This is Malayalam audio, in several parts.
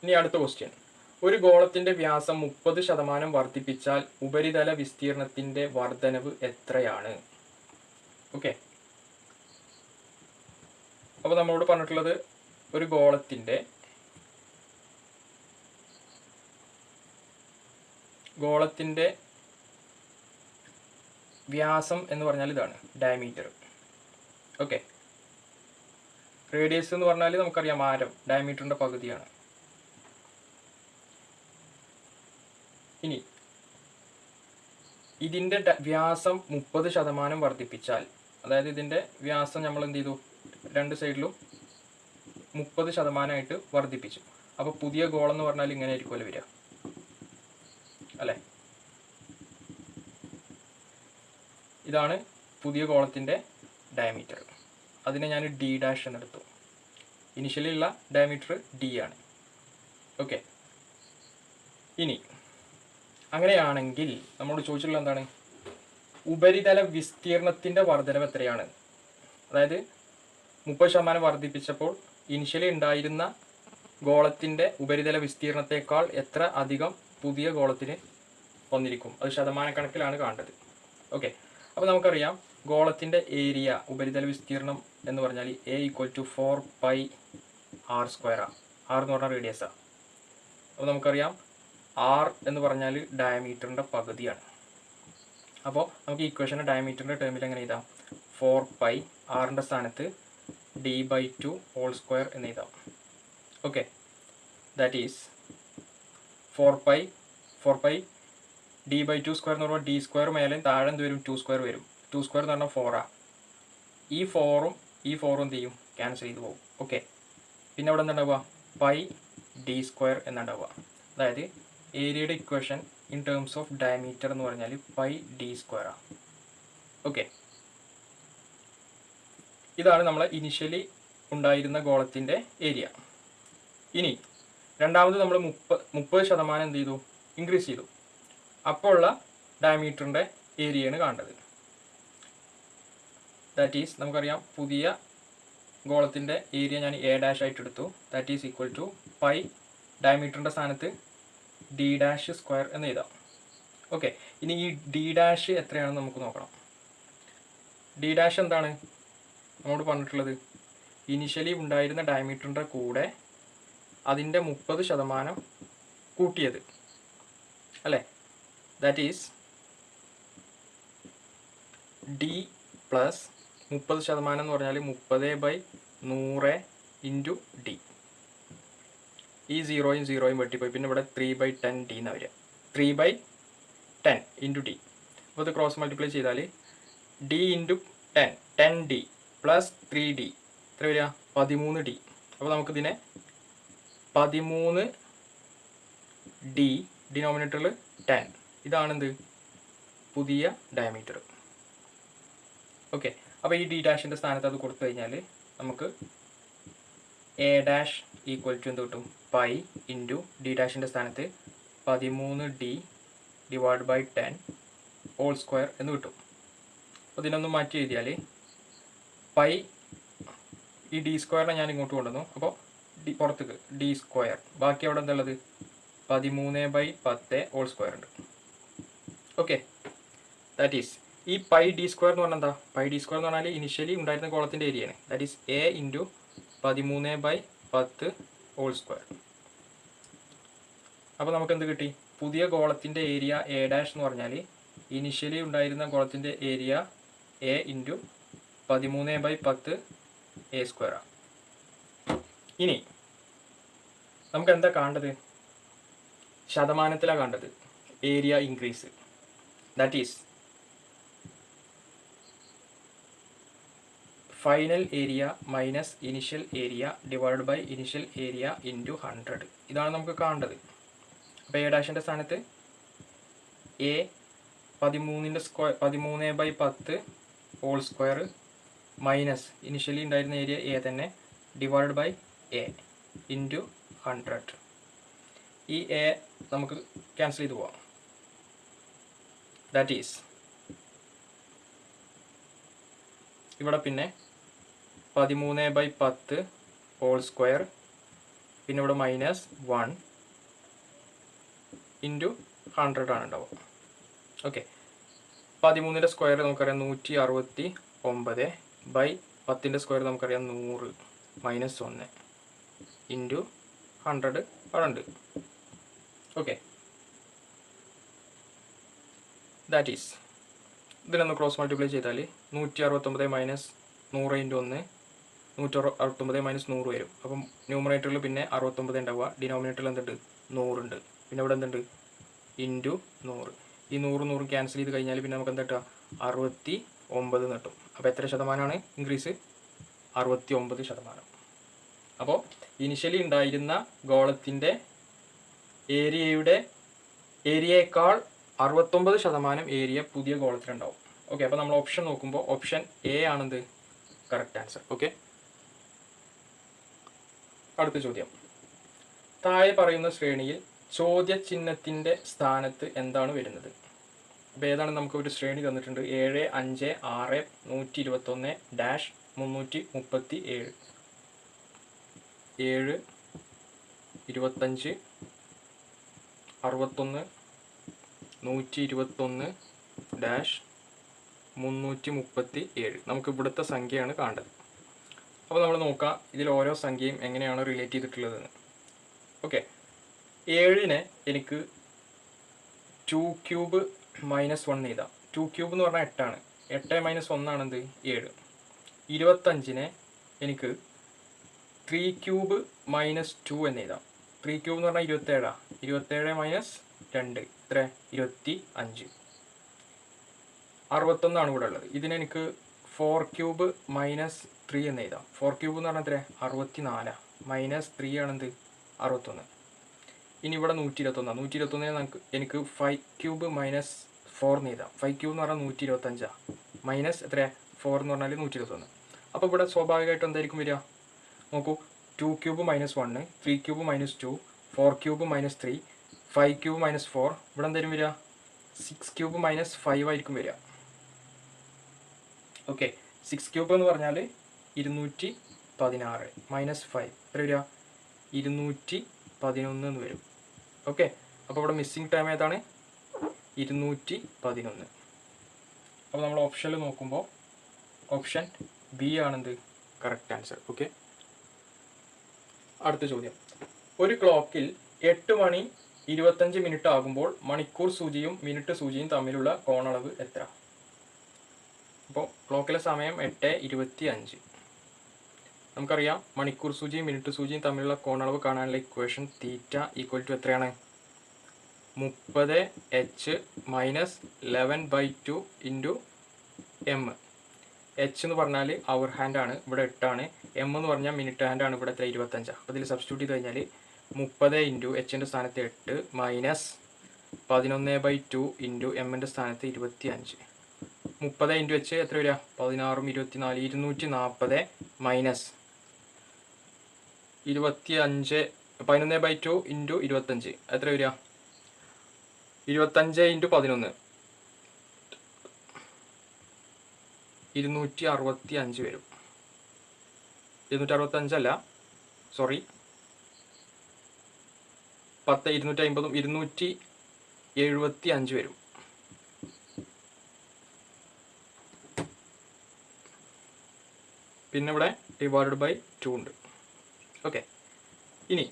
ഇനി അടുത്ത ക്വസ്റ്റ്യൻ. ഒരു ഗോളത്തിന്റെ വ്യാസം 30% വർദ്ധിപ്പിച്ചാൽ ഉപരിതല വിസ്തീർണത്തിന്റെ വർധനവ് എത്രയാണ്? ഓക്കെ, അപ്പോൾ നമ്മളോട് പറഞ്ഞിട്ടുള്ളത് ഒരു ഗോളത്തിന്റെ വ്യാസം എന്ന് പറഞ്ഞാൽ ഇതാണ് ഡയമീറ്റർ. ഓക്കെ, റേഡിയസ് എന്ന് പറഞ്ഞാൽ നമുക്കറിയാം ആരം, ഡയമീറ്ററിന്റെ പകുതിയാണ്. ഇനി ഇതിന്റെ വ്യാസം 30% വർദ്ധിപ്പിച്ചാൽ, അതായത് ഇതിന്റെ വ്യാസം നമ്മൾ എന്ത് ചെയ്തു, രണ്ട് സൈഡിലും 30% വർദ്ധിപ്പിച്ചു. അപ്പോൾ പുതിയ ഗോളം എന്ന് പറഞ്ഞാൽ ഇങ്ങനെ ആയിരിക്കുമല്ലോ വരിക, അല്ലേ? ഇതാണ് പുതിയ ഗോളത്തിന്റെ ഡയമീറ്റർ. അതിനെ ഞാൻ ഡി ഡാഷ് എന്നെടുത്തു. ഇനിഷ്യലി ഉള്ള ഡയമീറ്റർ ഡി ആണ്. ഓക്കെ, ഇനി അങ്ങനെയാണെങ്കിൽ നമ്മളോട് ചോദിച്ചിട്ടുള്ള എന്താണ്? ഉപരിതല വിസ്തീർണത്തിന്റെ വർധനവ് എത്രയാണ്? അതായത് 30% വർദ്ധിപ്പിച്ചപ്പോൾ ഇനിഷ്യലി ഉണ്ടായിരുന്ന ഗോളത്തിന്റെ ഉപരിതല വിസ്തീർണത്തെക്കാൾ എത്ര അധികം പുതിയ ഗോളത്തിന് വന്നിരിക്കും? അത് ശതമാനക്കണക്കിലാണ് കാണേണ്ടത്. ഓക്കെ, അപ്പോൾ നമുക്കറിയാം ഗോളത്തിന്റെ ഏരിയ, ഉപരിതല വിസ്തീർണം എന്ന് പറഞ്ഞാൽ A = 4πr². ആർ എന്ന് പറഞ്ഞാൽ റേഡിയസാണ്. അപ്പോൾ നമുക്കറിയാം ആർ എന്ന് പറഞ്ഞാൽ ഡയമീറ്ററിന്റെ പകുതിയാണ്. അപ്പോൾ നമുക്ക് ഇക്വേഷന് ഡയമീറ്ററിന്റെ ടേമിൽ എങ്ങനെ എഴുതാം? 4π, ആറിന്റെ സ്ഥാനത്ത് d/2² എന്ന് എഴുതാം. ഓക്കെ, ദാറ്റ് ഈസ് 4π d/2² എന്ന് പറയുമ്പോൾ d² മേലെ താഴെ എന്ത് വരും? 2² വരും. 2² എന്ന് പറഞ്ഞാൽ 4 ആണ്. ഈ 4ഉം ഈ 4ഉം എന്ത് ചെയ്യും? ക്യാൻസൽ ചെയ്ത് പോകും. ഓക്കെ, പിന്നെ അവിടെ എന്താ πd² എന്നുണ്ടാവുക. അതായത് ഏരിയയുടെ equation in terms of diameter എന്ന് പറഞ്ഞാൽ πd² ആണ്. ഓക്കെ, ഇതാണ് നമ്മളെ ഇനിഷ്യലി ഉണ്ടായിരുന്ന ഗോളത്തിന്റെ ഏരിയ. ഇനി രണ്ടാമത് നമ്മൾ 30% എന്ത് ചെയ്തു? ഇൻക്രീസ് ചെയ്തു. അപ്പോൾ ഉള്ള ഡയമീറ്ററിന്റെ ഏരിയയാണ് കാണേണ്ടത്. ദാറ്റ് ഈസ് നമുക്കറിയാം പുതിയ ഗോളത്തിന്റെ ഏരിയ ഞാൻ A' ആയിട്ട് എടുത്തു. That is equal to pi, ഡയമീറ്ററിന്റെ സ്ഥാനത്ത് d² എന്ന് എഴുതാം. ഓക്കെ, ഇനി ഈ d' എത്രയാണെന്ന് നമുക്ക് നോക്കണം. d' എന്താണ് നമ്മോട് പറഞ്ഞിട്ടുള്ളത്? ഇനിഷ്യലി ഉണ്ടായിരുന്ന ഡയമീറ്ററിന്റെ കൂടെ അതിൻ്റെ 30% കൂട്ടിയത്, അല്ലേ? ദാറ്റ് ഈസ് d പ്ലസ് 30% എന്ന് പറഞ്ഞാൽ 30/100 ഇൻറ്റു ഡി. ഈ 0 വെട്ടിപ്പോയി, പിന്നെ ഇവിടെ 3/10d എന്നാണ് വരിക. 3/10 ഇൻറ്റു ഡി. അപ്പോൾ ഇത് ക്രോസ് മൾട്ടിപ്ലൈ ചെയ്താൽ d into 10d plus 3d എത്ര വരിക? 13d. അപ്പോൾ നമുക്കിതിനെ 13d, ഡിനോമിനേറ്ററിൽ 10, ഇതാണെന്ത്? പുതിയ ഡയമീറ്റർ. ഓക്കെ, അപ്പോൾ ഈ d' സ്ഥാനത്ത് അത് കൊടുത്തു കഴിഞ്ഞാൽ നമുക്ക് A' ഈക്വൽ ടു എന്ത് കിട്ടും? പൈ ഇൻറ്റു d' സ്ഥാനത്ത് 13d / 10² എന്ന് കിട്ടും. അപ്പോൾ ഇതിനൊന്ന് മാറ്റി എഴുതിയാൽ പൈ, ഈ d² ഞാൻ ഇങ്ങോട്ട് കൊണ്ടുവന്നു. അപ്പോൾ പുറത്തേക്ക് d², ബാക്കി അവിടെ എന്താ ഉള്ളത്? 13/10² ഉണ്ട്. ഓക്കെ, ദാറ്റ് ഈസ് ഈ πd² എന്ന് പറഞ്ഞാൽ എന്താ? πd² എന്ന് പറഞ്ഞാൽ ഇനിഷ്യലി ഉണ്ടായിരുന്ന ഗോളത്തിന്റെ ഏരിയയാണ്. That is A into 13/10². അപ്പോൾ നമുക്ക് എന്ത് കിട്ടി? പുതിയ ഗോളത്തിന്റെ ഏരിയ A' എന്ന് പറഞ്ഞാൽ ഇനിഷ്യലി ഉണ്ടായിരുന്ന ഗോളത്തിന്റെ ഏരിയ A ഇൻറ്റു 13/10² ആണ്. ഇനി നമുക്ക് എന്താ കാണേണ്ടത്? ശതമാനത്തിലാണ് കാണേണ്ടത് area increase. That is final area minus initial area divide by initial area into 100. ഇതാണ് നമുക്ക് കാണേണ്ടത്. അപ്പോൾ A' സ്ഥാനത്ത് A 13/10² മൈനസ് ഇനിഷ്യലി ഉണ്ടായിരുന്ന ഏരിയ A തന്നെ ഡിവൈഡ് ബൈ A ഇൻറ്റു 100. ഈ A നമുക്ക് ക്യാൻസൽ ചെയ്ത് പോവാം. ദാറ്റ് ഈസ് ഇവിടെ പിന്നെ 13/10² പിന്നെ ഇവിടെ -1 ഇൻറ്റു 100 ആണ് ഉണ്ടാവുക. ഓക്കെ, 13ൻ്റെ സ്ക്വയർ നമുക്കറിയാം 169 ബൈ 10ൻ്റെ സ്ക്വയർ നമുക്കറിയാം 100 -1 ഇൻറ്റു 100 അവിടെ ഉണ്ട്. ഓക്കെ, ദാറ്റ് ഈസ് ഇതിലൊന്ന് ക്രോസ് മൾട്ടിപ്ലൈ ചെയ്താൽ 169 മൈനസ് 100 ഇൻറ്റു 1 169 - 100 വരും. അപ്പം ന്യൂമറേറ്ററിൽ പിന്നെ 69 ഉണ്ടാവുക, ഡിനോമിനേറ്ററിൽ എന്തുണ്ട് 100 ഉണ്ട്. പിന്നെ ഇവിടെ എന്തുണ്ട് ഇൻറ്റു 100. ഈ 100 ക്യാൻസൽ ചെയ്ത് കഴിഞ്ഞാൽ പിന്നെ നമുക്ക് എന്താ കിട്ടുക 69 കിട്ടും. അപ്പോൾ എത്ര ശതമാനമാണ് ഇൻക്രീസ്? 69%. അപ്പോൾ ഇനിഷ്യലി ഉണ്ടായിരുന്ന ഗോളത്തിൻ്റെ ഏരിയയേക്കാൾ 69% ഏരിയ പുതിയ ഗോളത്തിലുണ്ടാവും. ഓക്കെ, അപ്പോൾ നമ്മൾ ഓപ്ഷൻ നോക്കുമ്പോൾ ഓപ്ഷൻ എ ആണെന്ത് കറക്റ്റ് ആൻസർ. ഓക്കെ, അടുത്ത ചോദ്യം. താഴെ പറയുന്ന ശ്രേണിയിൽ ചോദ്യചിഹ്നത്തിൻ്റെ സ്ഥാനത്ത് എന്താണ് വരുന്നത്? അപ്പോൾ ഏതാണ്? നമുക്ക് ഒരു ശ്രേണി തന്നിട്ടുണ്ട് 7, 5, 6, 121 -337. 7, 25, 61, 121 -337. നമുക്ക് ഇവിടുത്തെ സംഖ്യയാണ് കാണേണ്ടത്. അപ്പോൾ നമ്മൾ നോക്കാം ഇതിൽ ഓരോ സംഖ്യയും എങ്ങനെയാണ് റിലേറ്റ് ചെയ്തിട്ടുള്ളതെന്ന്. ഓക്കെ, 7നെ എനിക്ക് 2³ -1 എഴുതാം. 2³ എന്ന് പറഞ്ഞാൽ 8 ആണ്. 8 - 1 ആണെന്ത് 7. 25നെ എനിക്ക് 3³ -2 എന്ന് എഴുതാം. 3³ എന്ന് പറഞ്ഞാൽ 27. 27 - 2 എത്ര? 25. 61 ആണ് ഇവിടെ ഉള്ളത്. ഇതിനെനിക്ക് 4³ -3 എന്ന് എഴുതാം. 4³ എന്ന് പറഞ്ഞാൽ എത്ര? 64. -3 ആണെന്ത് 61. ഇനി ഇവിടെ 121. 121 എനിക്ക് 5³ -4 എന്ന് എഴുതാം. 5³ എന്ന് പറഞ്ഞാൽ 125. മൈനസ് എത്ര? 4 എന്ന് പറഞ്ഞാൽ 121. അപ്പോൾ ഇവിടെ സ്വാഭാവികമായിട്ട് എന്തായിരിക്കും വരിക? നോക്കൂ, 2³ -1, 3³ -2, 4³ -3, 5³ -4. ഇവിടെ എന്തായാലും വരിക 6³ -5 ആയിരിക്കും വരിക. ഓക്കെ, 6³ എന്ന് പറഞ്ഞാൽ 216 -5 എത്ര വരിക? 211 എന്ന് വരും. ഓക്കെ, അപ്പോൾ ഇവിടെ മിസ്സിംഗ് ടൈം ഏതാണ്? 211. അപ്പോൾ നമ്മൾ ഓപ്ഷനിൽ നോക്കുമ്പോൾ ഓപ്ഷൻ ബി ആണെന്ത് കറക്റ്റ് ആൻസർ. ഓക്കെ, അടുത്ത ചോദ്യം. ഒരു ക്ലോക്കിൽ 8:25 ആകുമ്പോൾ മണിക്കൂർ സൂചിയും മിനിറ്റ് സൂചിയും തമ്മിലുള്ള കോണളവ് എത്ര? അപ്പോൾ ക്ലോക്കിലെ സമയം 8:25. നമുക്കറിയാം മണിക്കൂർ സൂചിയും മിനിറ്റ് സൂചിയും തമ്മിലുള്ള കോണളവ് കാണാനുള്ള ഇക്വേഷൻ തീറ്റ ഈക്വൽ ടു എത്രയാണ്? 30h - 11/2 into M. എച്ച് എന്ന് പറഞ്ഞാൽ അവർ ഹാൻഡ് ആണ്, ഇവിടെ 8 ആണ്. എം എന്ന് പറഞ്ഞാൽ മിനിറ്റ് ഹാൻഡ് ആണ്, ഇവിടെ എത്ര? 25. അപ്പോൾ ഇതിൽ സബ്സ്റ്റിറ്റ്യൂട്ട് ചെയ്ത് കഴിഞ്ഞാൽ 30 ഇൻറ്റു എച്ചിൻ്റെ സ്ഥാനത്ത് 8 മൈനസ് 11/2 ഇൻറ്റു എമ്മിൻ്റെ സ്ഥാനത്ത് 25. 30 ഇൻറ്റു എച്ച് എത്ര വരിക? 16, 24, 240 മൈനസ് 25, 11/2 ഇൻറ്റു 25 എത്ര വരിക? 25 ഇൻറ്റു 11 265 വരും. 265 അല്ല, സോറി, 10, 250, 275 വരും. പിന്നെ ഇവിടെ ഡിവൈഡഡ് ബൈ 2 ഉണ്ട്. ഓക്കെ, ഇനി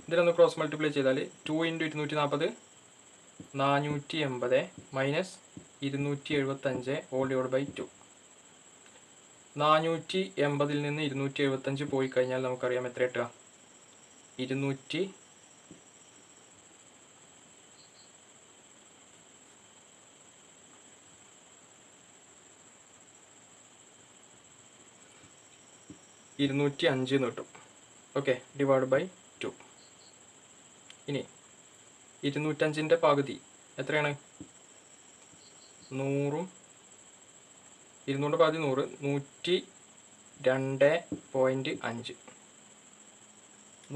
ഇതിലൊന്ന് ക്രോസ് മൾട്ടിപ്ലൈ ചെയ്താൽ 2 into 240 480 minus 275 whole divide by 2. 480 നിന്ന് 275 പോയി കഴിഞ്ഞാൽ നമുക്കറിയാം എത്ര കിട്ടുക? 205 എന്ന് കിട്ടും. Okay, divide by 2. ഇനി 205ൻ്റെ പകുതി എത്രയാണ്? 100. 200ൻ്റെ പകുതി 100, 102.5,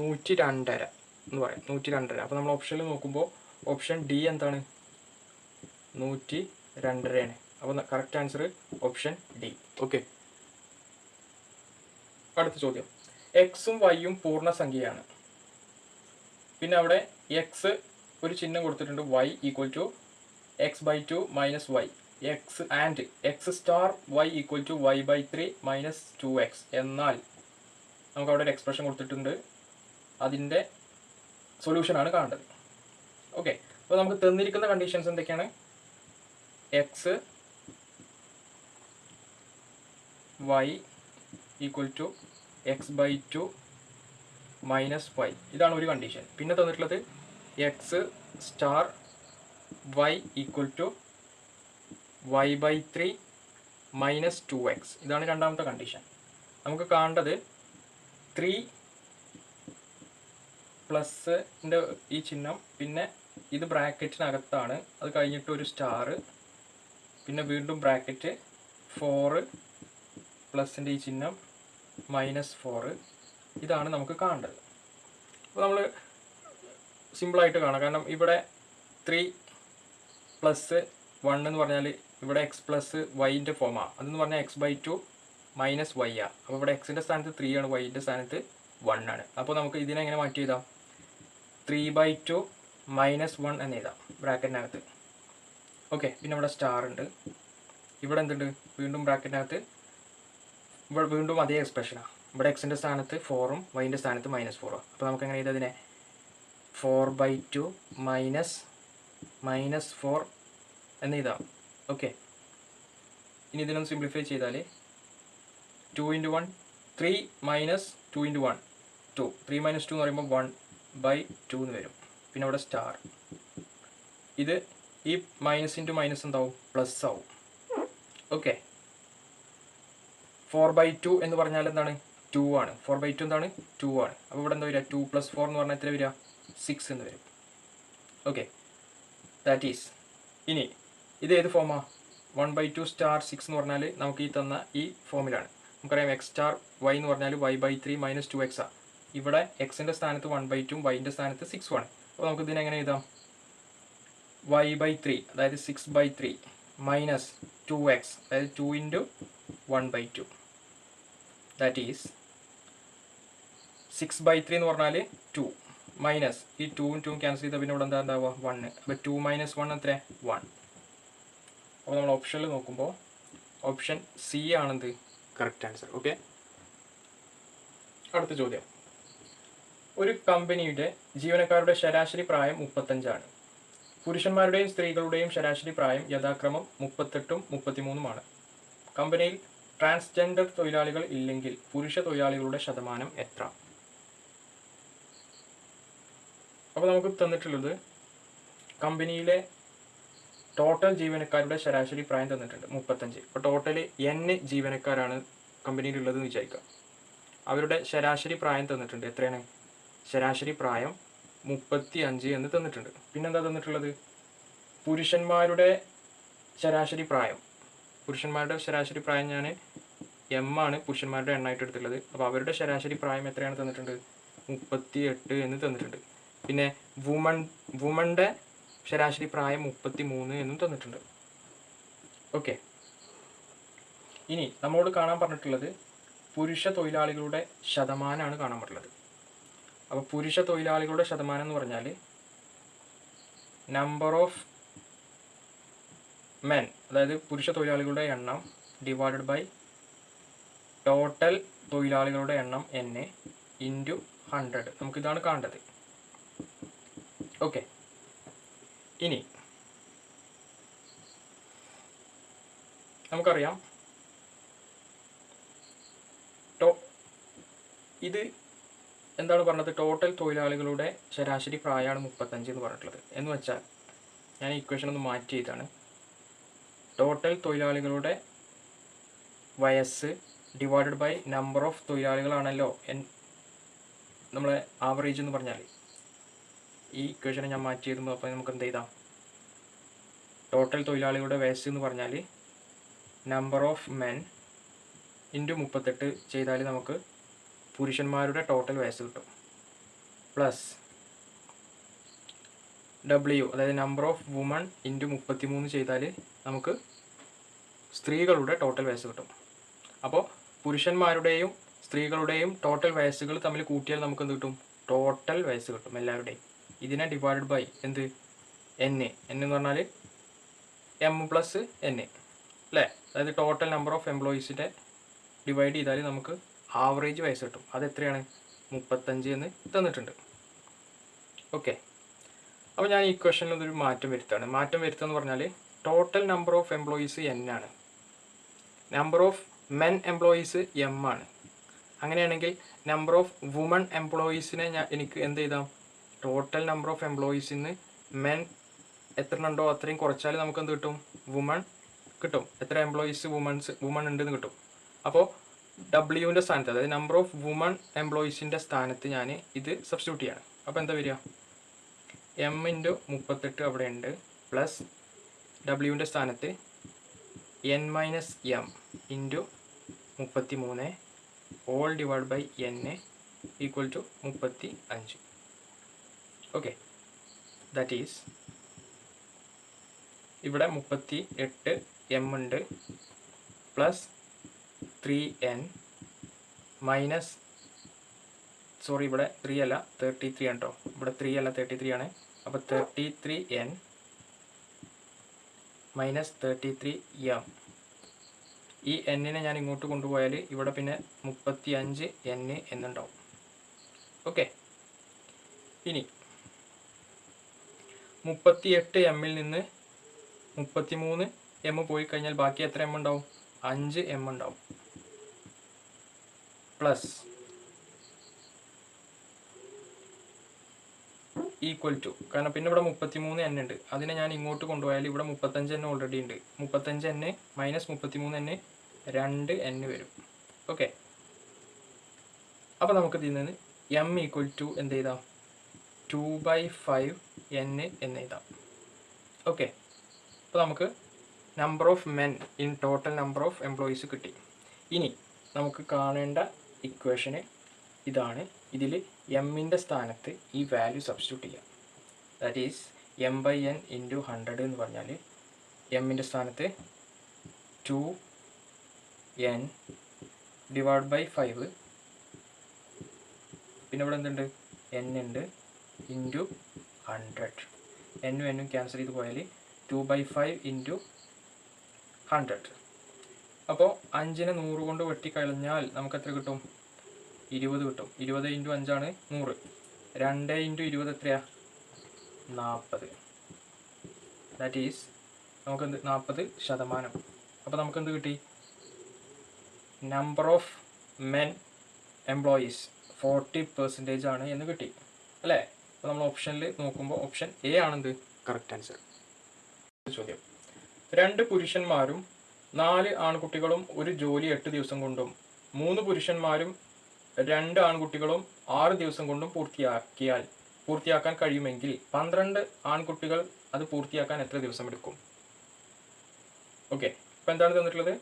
102.5 എന്ന് പറയാം. 102.5. അപ്പോൾ നമ്മൾ ഓപ്ഷനിൽ നോക്കുമ്പോൾ ഓപ്ഷൻ ഡി എന്താണ്? 102.5 അപ്പോൾ correct answer option D. Okay, അടുത്ത ചോദ്യം. എക്സും വൈയും പൂർണ്ണസംഖ്യയാണ്. പിന്നെ അവിടെ എക്സ് ഒരു ചിഹ്നം കൊടുത്തിട്ടുണ്ട്, y equal to x/2 minus y, X and X star y equal to y/3 minus 2x. എന്നാൽ നമുക്കവിടെ ഒരു എക്സ്പ്രഷൻ കൊടുത്തിട്ടുണ്ട്, അതിൻ്റെ സൊല്യൂഷനാണ് കാണേണ്ടത്. ഓക്കെ, അപ്പോൾ നമുക്ക് തന്നിരിക്കുന്ന കണ്ടീഷൻസ് എന്തൊക്കെയാണ്? X y equal to x/2 minus y, ഇതാണ് ഒരു കണ്ടീഷൻ. പിന്നെ തന്നിട്ടുള്ളത് X star y equal to y/3 minus 2x, ഇതാണ് രണ്ടാമത്തെ കണ്ടീഷൻ. നമുക്ക് കാണേണ്ടത് 3 പ്ലസിൻ്റെ ഈ ചിഹ്നം, പിന്നെ ഇത് ബ്രാക്കറ്റിനകത്താണ്, അത് കഴിഞ്ഞിട്ട് ഒരു സ്റ്റാർ, പിന്നെ വീണ്ടും ബ്രാക്കറ്റ് 4 പ്ലസിൻ്റെ ഈ ചിഹ്നം മൈനസ് 4, ഇതാണ് നമുക്ക് കാണേണ്ടത്. അപ്പോൾ നമ്മൾ സിമ്പിളായിട്ട് കാണാം, കാരണം ഇവിടെ 3 പ്ലസ് 1 എന്ന് പറഞ്ഞാൽ ഇവിടെ എക്സ് പ്ലസ് വൈൻ്റെ ഫോമാണ്, അതെന്ന് പറഞ്ഞാൽ x/2 മൈനസ് y ആണ്. അപ്പോൾ ഇവിടെ എക്സിൻ്റെ സ്ഥാനത്ത് 3 ആണ്, വൈൻ്റെ സ്ഥാനത്ത് 1 ആണ്. അപ്പോൾ നമുക്ക് ഇതിനെ എങ്ങനെ മാറ്റി എഴുതാം? 3/2 മൈനസ് 1 എന്ന് എഴുതാം ബ്രാക്കറ്റിനകത്ത്. ഓക്കെ, പിന്നെ ഇവിടെ സ്റ്റാർ ഉണ്ട്, ഇവിടെ എന്തുണ്ട്? വീണ്ടും ബ്രാക്കറ്റിനകത്ത് ഇവിടെ വീണ്ടും അതേ എക്സ്പ്രഷനാണ്. ഇവിടെ എക്സിൻ്റെ സ്ഥാനത്ത് 4ഉം വൈൻ്റെ സ്ഥാനത്ത് മൈനസ് 4ഉം. അപ്പോൾ നമുക്ക് എങ്ങനെ എഴുതാം ഇതിനെ? 4/2 മൈനസ് 4 എന്ന് എഴുതാം. ഓക്കെ, ഇനി ഇതിനൊന്ന് സിംപ്ലിഫൈ ചെയ്താൽ 2 × 1 3 മൈനസ് 2 × 1 2, 3 മൈനസ് 2 എന്ന് പറയുമ്പോൾ 1/2 എന്ന് വരും. പിന്നെ ഇവിടെ സ്റ്റാർ, ഇത് ഈ മൈനസ് ഇൻറ്റു മൈനസ് എന്താവും? പ്ലസ് ആവും. ഓക്കെ, 4/2 എന്ന് പറഞ്ഞാൽ എന്താണ്? 2 ആണ്. 4/2 എന്താണ്? 2 ആണ്. അപ്പോൾ ഇവിടെ എന്താ വരിക? 2 + 4 എന്ന് പറഞ്ഞാൽ എത്ര വരിക? 6 എന്ന് വരും. Okay, that is. ഇനി ഇത് ഏത് ഫോമാണ്? 1/2 സ്റ്റാർ 6 എന്ന് പറഞ്ഞാൽ നമുക്ക് ഈ തന്ന ഈ ഫോമിലാണ്. നമുക്കറിയാം എക്സ് സ്റ്റാർ y എന്ന് പറഞ്ഞാൽ y/3 മൈനസ് 2x ആണ്. ഇവിടെ എക്സിൻ്റെ സ്ഥാനത്ത് 1/2 വൈൻ്റെ സ്ഥാനത്ത് 6 ആണ്. അപ്പോൾ നമുക്ക് ഇതിനെ എങ്ങനെ എഴുതാം? y/3 അതായത് 6/3 മൈനസ് 2x അതായത് 2 × 1/2, ദാറ്റ് ഈസ് 6/3 എന്ന് പറഞ്ഞാൽ 2 മൈനസ് ഈ 2ഉം 2ഉം ക്യാൻസൽ ചെയ്താൽ പിന്നെ ഇവിടെ എന്താ ഉണ്ടാവുക? 1. അപ്പോൾ 2 മൈനസ് 1 എത്ര? 1. അപ്പോൾ നമ്മൾ ഓപ്ഷനിൽ നോക്കുമ്പോൾ ഓപ്ഷൻ സി ആണെന്ത്? Correct answer. ഓക്കെ, അടുത്ത ചോദ്യം. ഒരു കമ്പനിയുടെ ജീവനക്കാരുടെ ശരാശരി പ്രായം 35 ആണ്. പുരുഷന്മാരുടെയും സ്ത്രീകളുടെയും ശരാശരി പ്രായം യഥാക്രമം 38ഉം 33ഉമാണ്. കമ്പനിയിൽ ട്രാൻസ്ജെൻഡർ തൊഴിലാളികൾ ഇല്ലെങ്കിൽ പുരുഷ തൊഴിലാളികളുടെ ശതമാനം എത്ര? അപ്പോൾ നമുക്ക് തന്നിട്ടുള്ളത് കമ്പനിയിലെ ടോട്ടൽ ജീവനക്കാരുടെ ശരാശരി പ്രായം തന്നിട്ടുണ്ട് 35. അപ്പോൾ ടോട്ടൽ n ജീവനക്കാരാണ് കമ്പനിയിലുള്ളതെന്ന് വിചാരിക്കുക. അവരുടെ ശരാശരി പ്രായം തന്നിട്ടുണ്ട്. എത്രയാണ്? ശരാശരി പ്രായം 35 എന്ന് തന്നിട്ടുണ്ട്. പിന്നെന്താ തന്നിട്ടുള്ളത്? പുരുഷന്മാരുടെ ശരാശരി പ്രായം. പുരുഷന്മാരുടെ ശരാശരി പ്രായം ഞാൻ m ആണ് പുരുഷന്മാരുടെ എണ്ണമായിട്ട് എടുത്തിട്ടുള്ളത്. അപ്പോൾ അവരുടെ ശരാശരി പ്രായം എത്രയാണ് തന്നിട്ടുണ്ട്? 38 എന്ന് തന്നിട്ടുണ്ട്. പിന്നെ വുമൻ്റെ ശരാശരി പ്രായം 33 എന്നും തന്നിട്ടുണ്ട്. ഓക്കെ, ഇനി നമ്മോട് കാണാൻ പറഞ്ഞിട്ടുള്ളത് പുരുഷ തൊഴിലാളികളുടെ ശതമാനമാണ് കാണാൻ പറ്റുള്ളത്. അപ്പോൾ പുരുഷ തൊഴിലാളികളുടെ ശതമാനം എന്ന് പറഞ്ഞാൽ നമ്പർ ഓഫ് മെൻ, അതായത് പുരുഷ തൊഴിലാളികളുടെ എണ്ണം ഡിവൈഡഡ് ബൈ ടോട്ടൽ തൊഴിലാളികളുടെ എണ്ണം n × 100. നമുക്കിതാണ് കാണേണ്ടത്. ഓക്കെ, ഇനി നമുക്കറിയാം ഇത് എന്താണ് പറഞ്ഞത്? ടോട്ടൽ തൊഴിലാളികളുടെ ശരാശരി പ്രായമാണ് 35 എന്ന് പറഞ്ഞിട്ടുള്ളത്. എന്ന് വെച്ചാൽ ഞാൻ ഇക്വേഷൻ ഒന്ന് മാറ്റി ചെയ്താണ്. ടോട്ടൽ തൊഴിലാളികളുടെ വയസ്സ് ഡിവൈഡഡ് ബൈ നമ്പർ ഓഫ് തൊഴിലാളികളാണല്ലോ നമ്മളെ ആവറേജ് എന്ന് പറഞ്ഞാൽ. ഈ ഇക്വേഷനെ ഞാൻ മാറ്റി ചെയ്തുമ്പോൾ അപ്പോൾ നമുക്ക് എന്ത് ചെയ്താം? ടോട്ടൽ തൊഴിലാളികളുടെ വയസ്സ് എന്ന് പറഞ്ഞാൽ നമ്പർ ഓഫ് മെൻ × 38 ചെയ്താൽ നമുക്ക് പുരുഷന്മാരുടെ ടോട്ടൽ വയസ്സ് കിട്ടും. പ്ലസ് W, അതായത് നമ്പർ ഓഫ് വുമൺ × 33 ചെയ്താൽ നമുക്ക് സ്ത്രീകളുടെ ടോട്ടൽ വയസ്സ് കിട്ടും. അപ്പോൾ പുരുഷന്മാരുടെയും സ്ത്രീകളുടെയും ടോട്ടൽ വയസ്സുകൾ തമ്മിൽ കൂട്ടിയാൽ നമുക്ക് എന്ത് കിട്ടും? ടോട്ടൽ വയസ്സ് കിട്ടും എല്ലാവരുടെയും. ഇതിനെ ഡിവൈഡഡ് ബൈ എന്ത് n എന്ന് പറഞ്ഞാൽ m പ്ലസ് n അല്ലേ. അതായത് ടോട്ടൽ നമ്പർ ഓഫ് എംപ്ലോയീസിനെ ഡിവൈഡ് ചെയ്താൽ നമുക്ക് ആവറേജ് വയസ്സ് കിട്ടും. അത് എത്രയാണ്? 35 എന്ന് തന്നിട്ടുണ്ട്. ഓക്കെ, അപ്പോൾ ഞാൻ ഈ ഇക്വേഷനിൽ ഒരു മാറ്റം വരുത്താണ്. മാറ്റം വരുത്തുക എന്ന് പറഞ്ഞാൽ total number of employees n ആണ്, number of men employees m ആണ്. അങ്ങനെയാണെങ്കിൽ നമ്പർ ഓഫ് വുമൺ എംപ്ലോയീസിനെ എനിക്ക് എന്ത് ചെയ്താം? ടോട്ടൽ നമ്പർ ഓഫ് എംപ്ലോയീസിന് മെൻ എത്ര ഉണ്ടോ അത്രയും കുറച്ചാൽ നമുക്ക് എന്ത് കിട്ടും? വുമൺ കിട്ടും. എത്ര എംപ്ലോയീസ് വുമൺ ഉണ്ടെന്ന് കിട്ടും. അപ്പോൾ ഡബ്ല്യുവിൻ്റെ സ്ഥാനത്ത്, അതായത് നമ്പർ ഓഫ് വുമൺ എംപ്ലോയീസിൻ്റെ സ്ഥാനത്ത് ഞാൻ ഇത് സബ്സ്റ്റിറ്റ്യൂട്ട് ചെയ്യാണ്. അപ്പോൾ എന്താ വരിക? m × 38 അവിടെ ഉണ്ട്, പ്ലസ് ഡബ്ല്യുവിൻ്റെ സ്ഥാനത്ത് n - m × 33 all divide by n equal to 35. Okay, that is ഇവിടെ 38 m ഉണ്ട്, പ്ലസ് 3n മൈനസ്, സോറി ഇവിടെ 3 അല്ല 33 ആണ് കേട്ടോ. ഇവിടെ 3 അല്ല 33 ആണ്. അപ്പോൾ 33n മൈനസ് 33m. ഈ n-നെ ഞാൻ ഇങ്ങോട്ട് കൊണ്ടുപോയാൽ ഇവിടെ പിന്നെ 35n എന്നുണ്ടാവും. ഓക്കെ, ഇനി 38 m നിന്ന് 33 m പോയി കഴിഞ്ഞാൽ ബാക്കി എത്ര m ഉണ്ടാവും? 5 m ഉണ്ടാവും. പ്ലസ് ഈക്വൽ ടു, കാരണം പിന്നെ ഇവിടെ 33n ഉണ്ട്, അതിനെ ഞാൻ ഇങ്ങോട്ട് കൊണ്ടുപോയാൽ ഇവിടെ 35n ഓൾറെഡി ഉണ്ട്. 35n മൈനസ് 33n 2n വരും. ഓക്കെ, അപ്പോൾ നമുക്ക് ഇതിൽ നിന്ന് m ഈക്വൽ ടു എന്ത് ചെയ്താം? 2/5n എന്ന് എഴുതാം. ഓക്കെ, അപ്പോൾ നമുക്ക് number of men in total number of employees കിട്ടി. ഇനി നമുക്ക് കാണേണ്ട ഇക്വേഷന് ഇതാണ്. ഇതിൽ m-ൻ്റെ സ്ഥാനത്ത് ഈ വാല്യൂ സബ്സ്റ്റിറ്റ്യൂട്ട് ചെയ്യാം. ദാറ്റ് ഈസ് m/n × 100 എന്ന് പറഞ്ഞാൽ m-ൻ്റെ സ്ഥാനത്ത് 2n ഡിവൈഡ് ബൈ 5, പിന്നെ ഇവിടെ എന്തുണ്ട്? n ഉണ്ട്, ഇൻറ്റു 100. n ക്യാൻസൽ ചെയ്ത് പോയാൽ 2/5 × 100. അപ്പോൾ 5-നെ 100 കൊണ്ട് വെട്ടിക്കഴിഞ്ഞാൽ നമുക്ക് എത്ര കിട്ടും? 20 കിട്ടും. 20 × 5 ആണ് 100. 2 × 20 എത്രയാ? 40. ദാറ്റ് ഈസ് നമുക്കെന്ത്? 40%. അപ്പോൾ നമുക്കെന്ത് കിട്ടി? നമ്പർ ഓഫ് മെൻ എംപ്ലോയീസ് 40% ആണ് എന്ന് കിട്ടി അല്ലേ. അപ്പോൾ നമ്മൾ ഓപ്ഷനിൽ നോക്കുമ്പോൾ ഓപ്ഷൻ എ ആണെന്ത് കറക്റ്റ് ആൻസർ. ചോദ്യം: 2 പുരുഷന്മാരും 4 ആൺകുട്ടികളും ഒരു ജോലി 8 ദിവസം കൊണ്ടും 3 പുരുഷന്മാരും 2 ആൺകുട്ടികളും 6 ദിവസം കൊണ്ടും പൂർത്തിയാക്കാൻ കഴിയുമെങ്കിൽ 12 ആൺകുട്ടികൾ അത് പൂർത്തിയാക്കാൻ എത്ര ദിവസം എടുക്കും? ഓക്കെ, അപ്പോൾ എന്താണ് തന്നിട്ടുള്ളത്?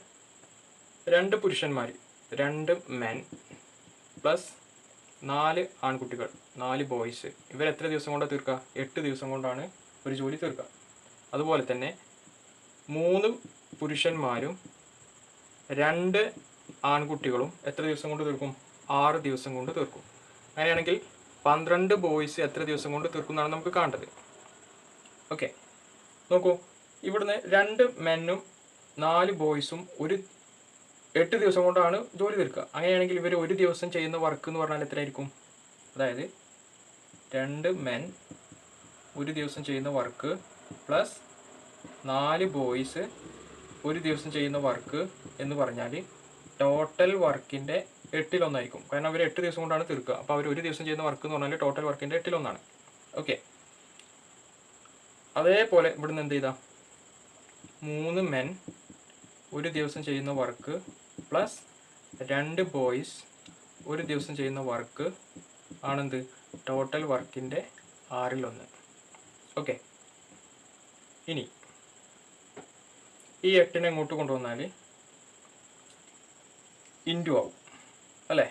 2 പുരുഷന്മാർ 2 മെൻ പ്ലസ് 4 ആൺകുട്ടികൾ 4 ബോയ്സ്, ഇവർ എത്ര ദിവസം കൊണ്ടാണ് തീർക്കുക? 8 ദിവസം കൊണ്ടാണ് ഒരു ജോലി തീർക്കുക. അതുപോലെ തന്നെ 3 പുരുഷന്മാരും 2 ആൺകുട്ടികളും എത്ര ദിവസം കൊണ്ട് തീർക്കും? 6 ദിവസം കൊണ്ട് തീർക്കും. അങ്ങനെയാണെങ്കിൽ 12 ബോയ്സ് എത്ര ദിവസം കൊണ്ട് തീർക്കും എന്നാണ് നമുക്ക് കാണേണ്ടത്. ഓക്കെ, നോക്കൂ, ഇവിടുന്ന് 2 മെന്നും 4 ബോയ്സും 8 ദിവസം കൊണ്ടാണ് ജോലി തീർക്കുക. അങ്ങനെയാണെങ്കിൽ ഇവർ ഒരു ദിവസം ചെയ്യുന്ന വർക്ക് എന്ന് പറഞ്ഞാൽ എത്രയായിരിക്കും? അതായത് 2 മെൻ ഒരു ദിവസം ചെയ്യുന്ന വർക്ക് പ്ലസ് 4 ബോയ്സ് ഒരു ദിവസം ചെയ്യുന്ന വർക്ക് എന്ന് പറഞ്ഞാൽ ടോട്ടൽ വർക്കിൻ്റെ 8/1 കാരണം അവർ 8 ദിവസം കൊണ്ടാണ് തീർക്കുക. അപ്പോൾ അവർ ഒരു ദിവസം ചെയ്യുന്ന വർക്ക് എന്ന് പറഞ്ഞാൽ ടോട്ടൽ വർക്കിൻ്റെ 8/1. ഓക്കെ, അതേപോലെ ഇവിടുന്ന് എന്ത് ചെയ്താൽ 3 മെൻ ഒരു ദിവസം ചെയ്യുന്ന വർക്ക് പ്ലസ് 2 ബോയ്സ് ഒരു ദിവസം ചെയ്യുന്ന വർക്ക് ആണെന്ത് ടോട്ടൽ വർക്കിൻ്റെ 6/1. ഓക്കെ, ഇനി ഈ 8-നെ അങ്ങോട്ട് കൊണ്ടുവന്നാൽ ഇൻറ്റു ആവും അല്ലേ.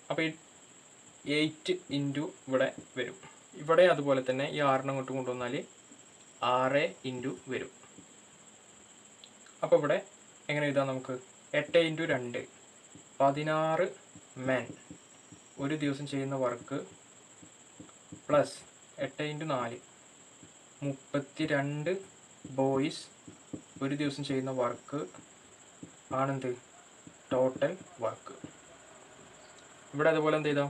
അപ്പോൾ ഈ 8 ഇൻറ്റു ഇവിടെ വരും. ഇവിടെ അതുപോലെ തന്നെ ഈ 6-നെ അങ്ങോട്ട് കൊണ്ടുവന്നാൽ 6 ഇൻറ്റു വരും. അപ്പോൾ ഇവിടെ എങ്ങനെ എഴുതാം? നമുക്ക് 8 ഇൻറ്റു 2 16 മെൻ ഒരു ദിവസം ചെയ്യുന്ന വർക്ക് പ്ലസ് 8 × 4 32 ബോയ്സ് ഒരു ദിവസം ചെയ്യുന്ന വർക്ക് ആണെന്ത് ടോട്ടൽ വർക്ക്. ഇവിടെ അതുപോലെ എന്ത് ചെയ്താൽ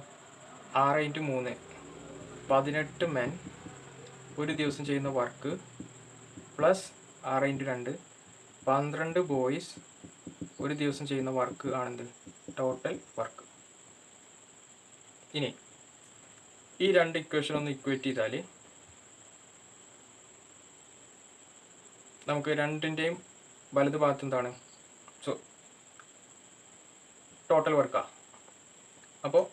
6 × 3 18 മെൻ ഒരു ദിവസം ചെയ്യുന്ന വർക്ക് പ്ലസ് 6 × 2 12 ബോയ്സ് ഒരു ദിവസം ചെയ്യുന്ന വർക്ക് ആണെന്ത് ടോട്ടൽ വർക്ക്. ഇനി ഈ രണ്ട് ഇക്വേഷൻ ഒന്ന് ഇക്വേറ്റ് ചെയ്താൽ നമുക്ക് രണ്ടിൻ്റെയും വലതു ഭാഗത്ത് എന്താണ് ടോട്ടൽ വർക്കാണ്. അപ്പോൾ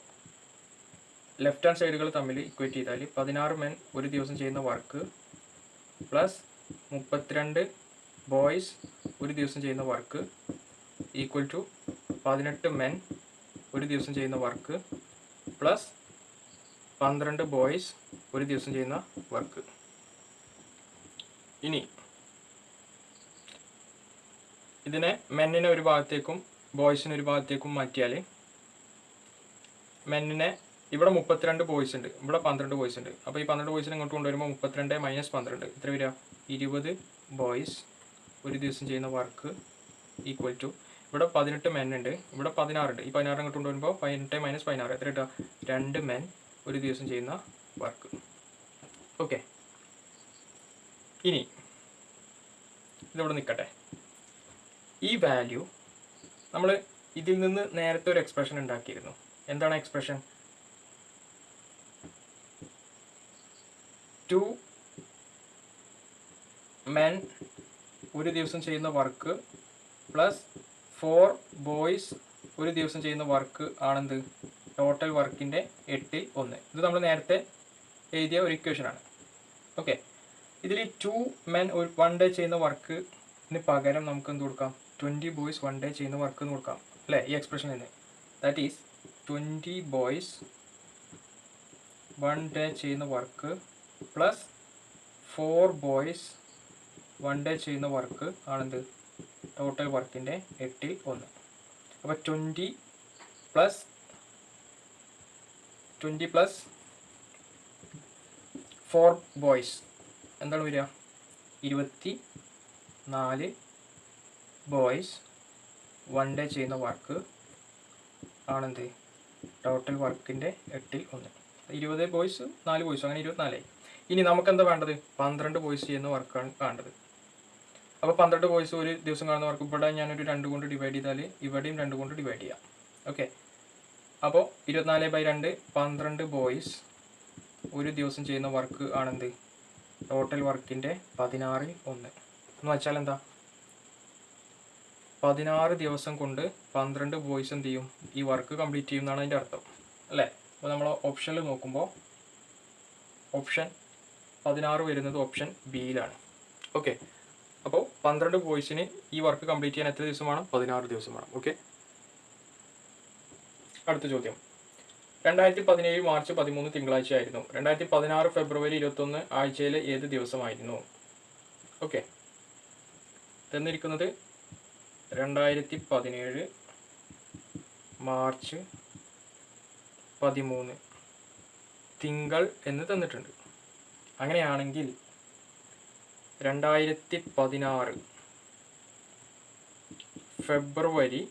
ലെഫ്റ്റ് ഹാൻഡ് സൈഡുകൾ തമ്മിൽ ഇക്വേറ്റ് ചെയ്താൽ 16 മെൻ ഒരു ദിവസം ചെയ്യുന്ന വർക്ക് പ്ലസ് 32 ബോയ്സ് ഒരു ദിവസം ചെയ്യുന്ന വർക്ക് ഈക്വൽ ടു 18 മെൻ ഒരു ദിവസം ചെയ്യുന്ന വർക്ക് പ്ലസ് 12 ബോയ്സ് ഒരു ദിവസം ചെയ്യുന്ന വർക്ക്. ഇനി ഇതിനെ മെന്നിനെ ഒരു ഭാഗത്തേക്കും ബോയ്സിന് ഒരു ഭാഗത്തേക്കും മാറ്റിയാൽ മെന്നിനെ ഇവിടെ 32 ബോയ്സ് ഉണ്ട്, ഇവിടെ 12 ബോയ്സ് ഉണ്ട്. അപ്പോൾ ഈ 12 ബോയ്സിനെ ഇങ്ങോട്ട് കൊണ്ടുവരുമ്പോൾ 32 - 12 എത്ര വരിക 20 ബോയ്സ് ഒരു ദിവസം ചെയ്യുന്ന വർക്ക് ഈക്വൽ ടു ഇവിടെ 18 മെൻ ഉണ്ട്, ഇവിടെ 16 ഉണ്ട്. ഈ 16 ഇങ്ങോട്ട് കൊണ്ടുവരുമ്പോൾ 18 - 16 എത്ര കിട്ടുക 2 മെൻ ഒരു ദിവസം ചെയ്യുന്ന വർക്ക്. ഓക്കെ, ഇനി ഇതിവിടെ നിൽക്കട്ടെ. ഈ വാല്യൂ നമ്മൾ ഇതിൽ നിന്ന് നേരത്തെ ഒരു എക്സ്പ്രഷൻ ഉണ്ടാക്കിയിരുന്നു. എന്താണ് എക്സ്പ്രഷൻ? 2 മെൻ ഒരു ദിവസം ചെയ്യുന്ന വർക്ക് പ്ലസ് 4 ബോയ്സ് ഒരു ദിവസം ചെയ്യുന്ന വർക്ക് ആണെന്ത് ടോട്ടൽ വർക്കിൻ്റെ 8 ൽ 1. ഇത് നമ്മൾ നേരത്തെ എഴുതിയ ഒരു ഇക്വേഷനാണ്. ഓക്കെ, ഇതിൽ 2 മെൻ ഒരു 1 ഡേ ചെയ്യുന്ന വർക്കിന് പകരം നമുക്ക് എന്ത് കൊടുക്കാം 20 ബോയ്സ് 1 ഡേ ചെയ്യുന്ന വർക്ക് എന്ന് കൊടുക്കാം അല്ലേ ഈ എക്സ്പ്രഷനിൽ നിന്ന്. ദാറ്റ് ഈസ് 20 ബോയ്സ് 1 ഡേ ചെയ്യുന്ന വർക്ക് പ്ലസ് 4 ബോയ്സ് 1 ഡേ ചെയ്യുന്ന വർക്ക് ആണെന്ത് ടോട്ടൽ വർക്കിൻ്റെ 8 ൽ 1. അപ്പോൾ 20 പ്ലസ് 4 ബോയ്സ് എന്താണ് വരിക 24 ബോയ്സ് 1 ഡേ ചെയ്യുന്ന വർക്ക് ആണെന്ത് ടോട്ടൽ വർക്കിൻ്റെ 8 ൽ 1. 20 ബോയ്സ് 4 ബോയ്സ് അങ്ങനെ 24. ഇനി നമുക്കെന്താ വേണ്ടത് 12 ബോയ്സ് ചെയ്യുന്ന വർക്കാണ് വേണ്ടത്. അപ്പോൾ 12 ബോയ്സ് ഒരു ദിവസം കാണുന്ന വർക്ക് ഇവിടെ ഞാനൊരു 2 കൊണ്ട് ഡിവൈഡ് ചെയ്താൽ ഇവിടെയും 2 കൊണ്ട് ഡിവൈഡ് ചെയ്യാം. ഓക്കെ, അപ്പോൾ 24/2 12 ബോയ്സ് ഒരു ദിവസം ചെയ്യുന്ന വർക്ക് ആണെന്ത് ടോട്ടൽ വർക്കിൻ്റെ 16 ൽ 1 എന്ന് വെച്ചാൽ എന്താ 16 ദിവസം കൊണ്ട് 12 ബോയ്സ് എന്ത് ചെയ്യും ഈ വർക്ക് കംപ്ലീറ്റ് ചെയ്യും എന്നാണ് അതിൻ്റെ അർത്ഥം അല്ലേ. അപ്പോൾ നമ്മൾ ഓപ്ഷനിൽ നോക്കുമ്പോൾ ഓപ്ഷൻ 16 വരുന്നത് ഓപ്ഷൻ ബിയിലാണ്. ഓക്കെ, അപ്പോൾ 12 ബോയ്സിന് ഈ വർക്ക് കംപ്ലീറ്റ് ചെയ്യാൻ എത്ര ദിവസം വേണം 16 ദിവസം വേണം. ഓക്കെ, അടുത്ത ചോദ്യം 2017 മാർച്ച് 13 തിങ്കളാഴ്ച ആയിരുന്നു. 2016 ഫെബ്രുവരി 21 ആഴ്ചയിലെ ഏത് ദിവസമായിരുന്നു? ഓക്കെ, തന്നിരിക്കുന്നത് 2017 മാർച്ച് 13 തിങ്കൾ എന്ന് തന്നിട്ടുണ്ട്. അങ്ങനെയാണെങ്കിൽ 2016 ഫെബ്രുവരി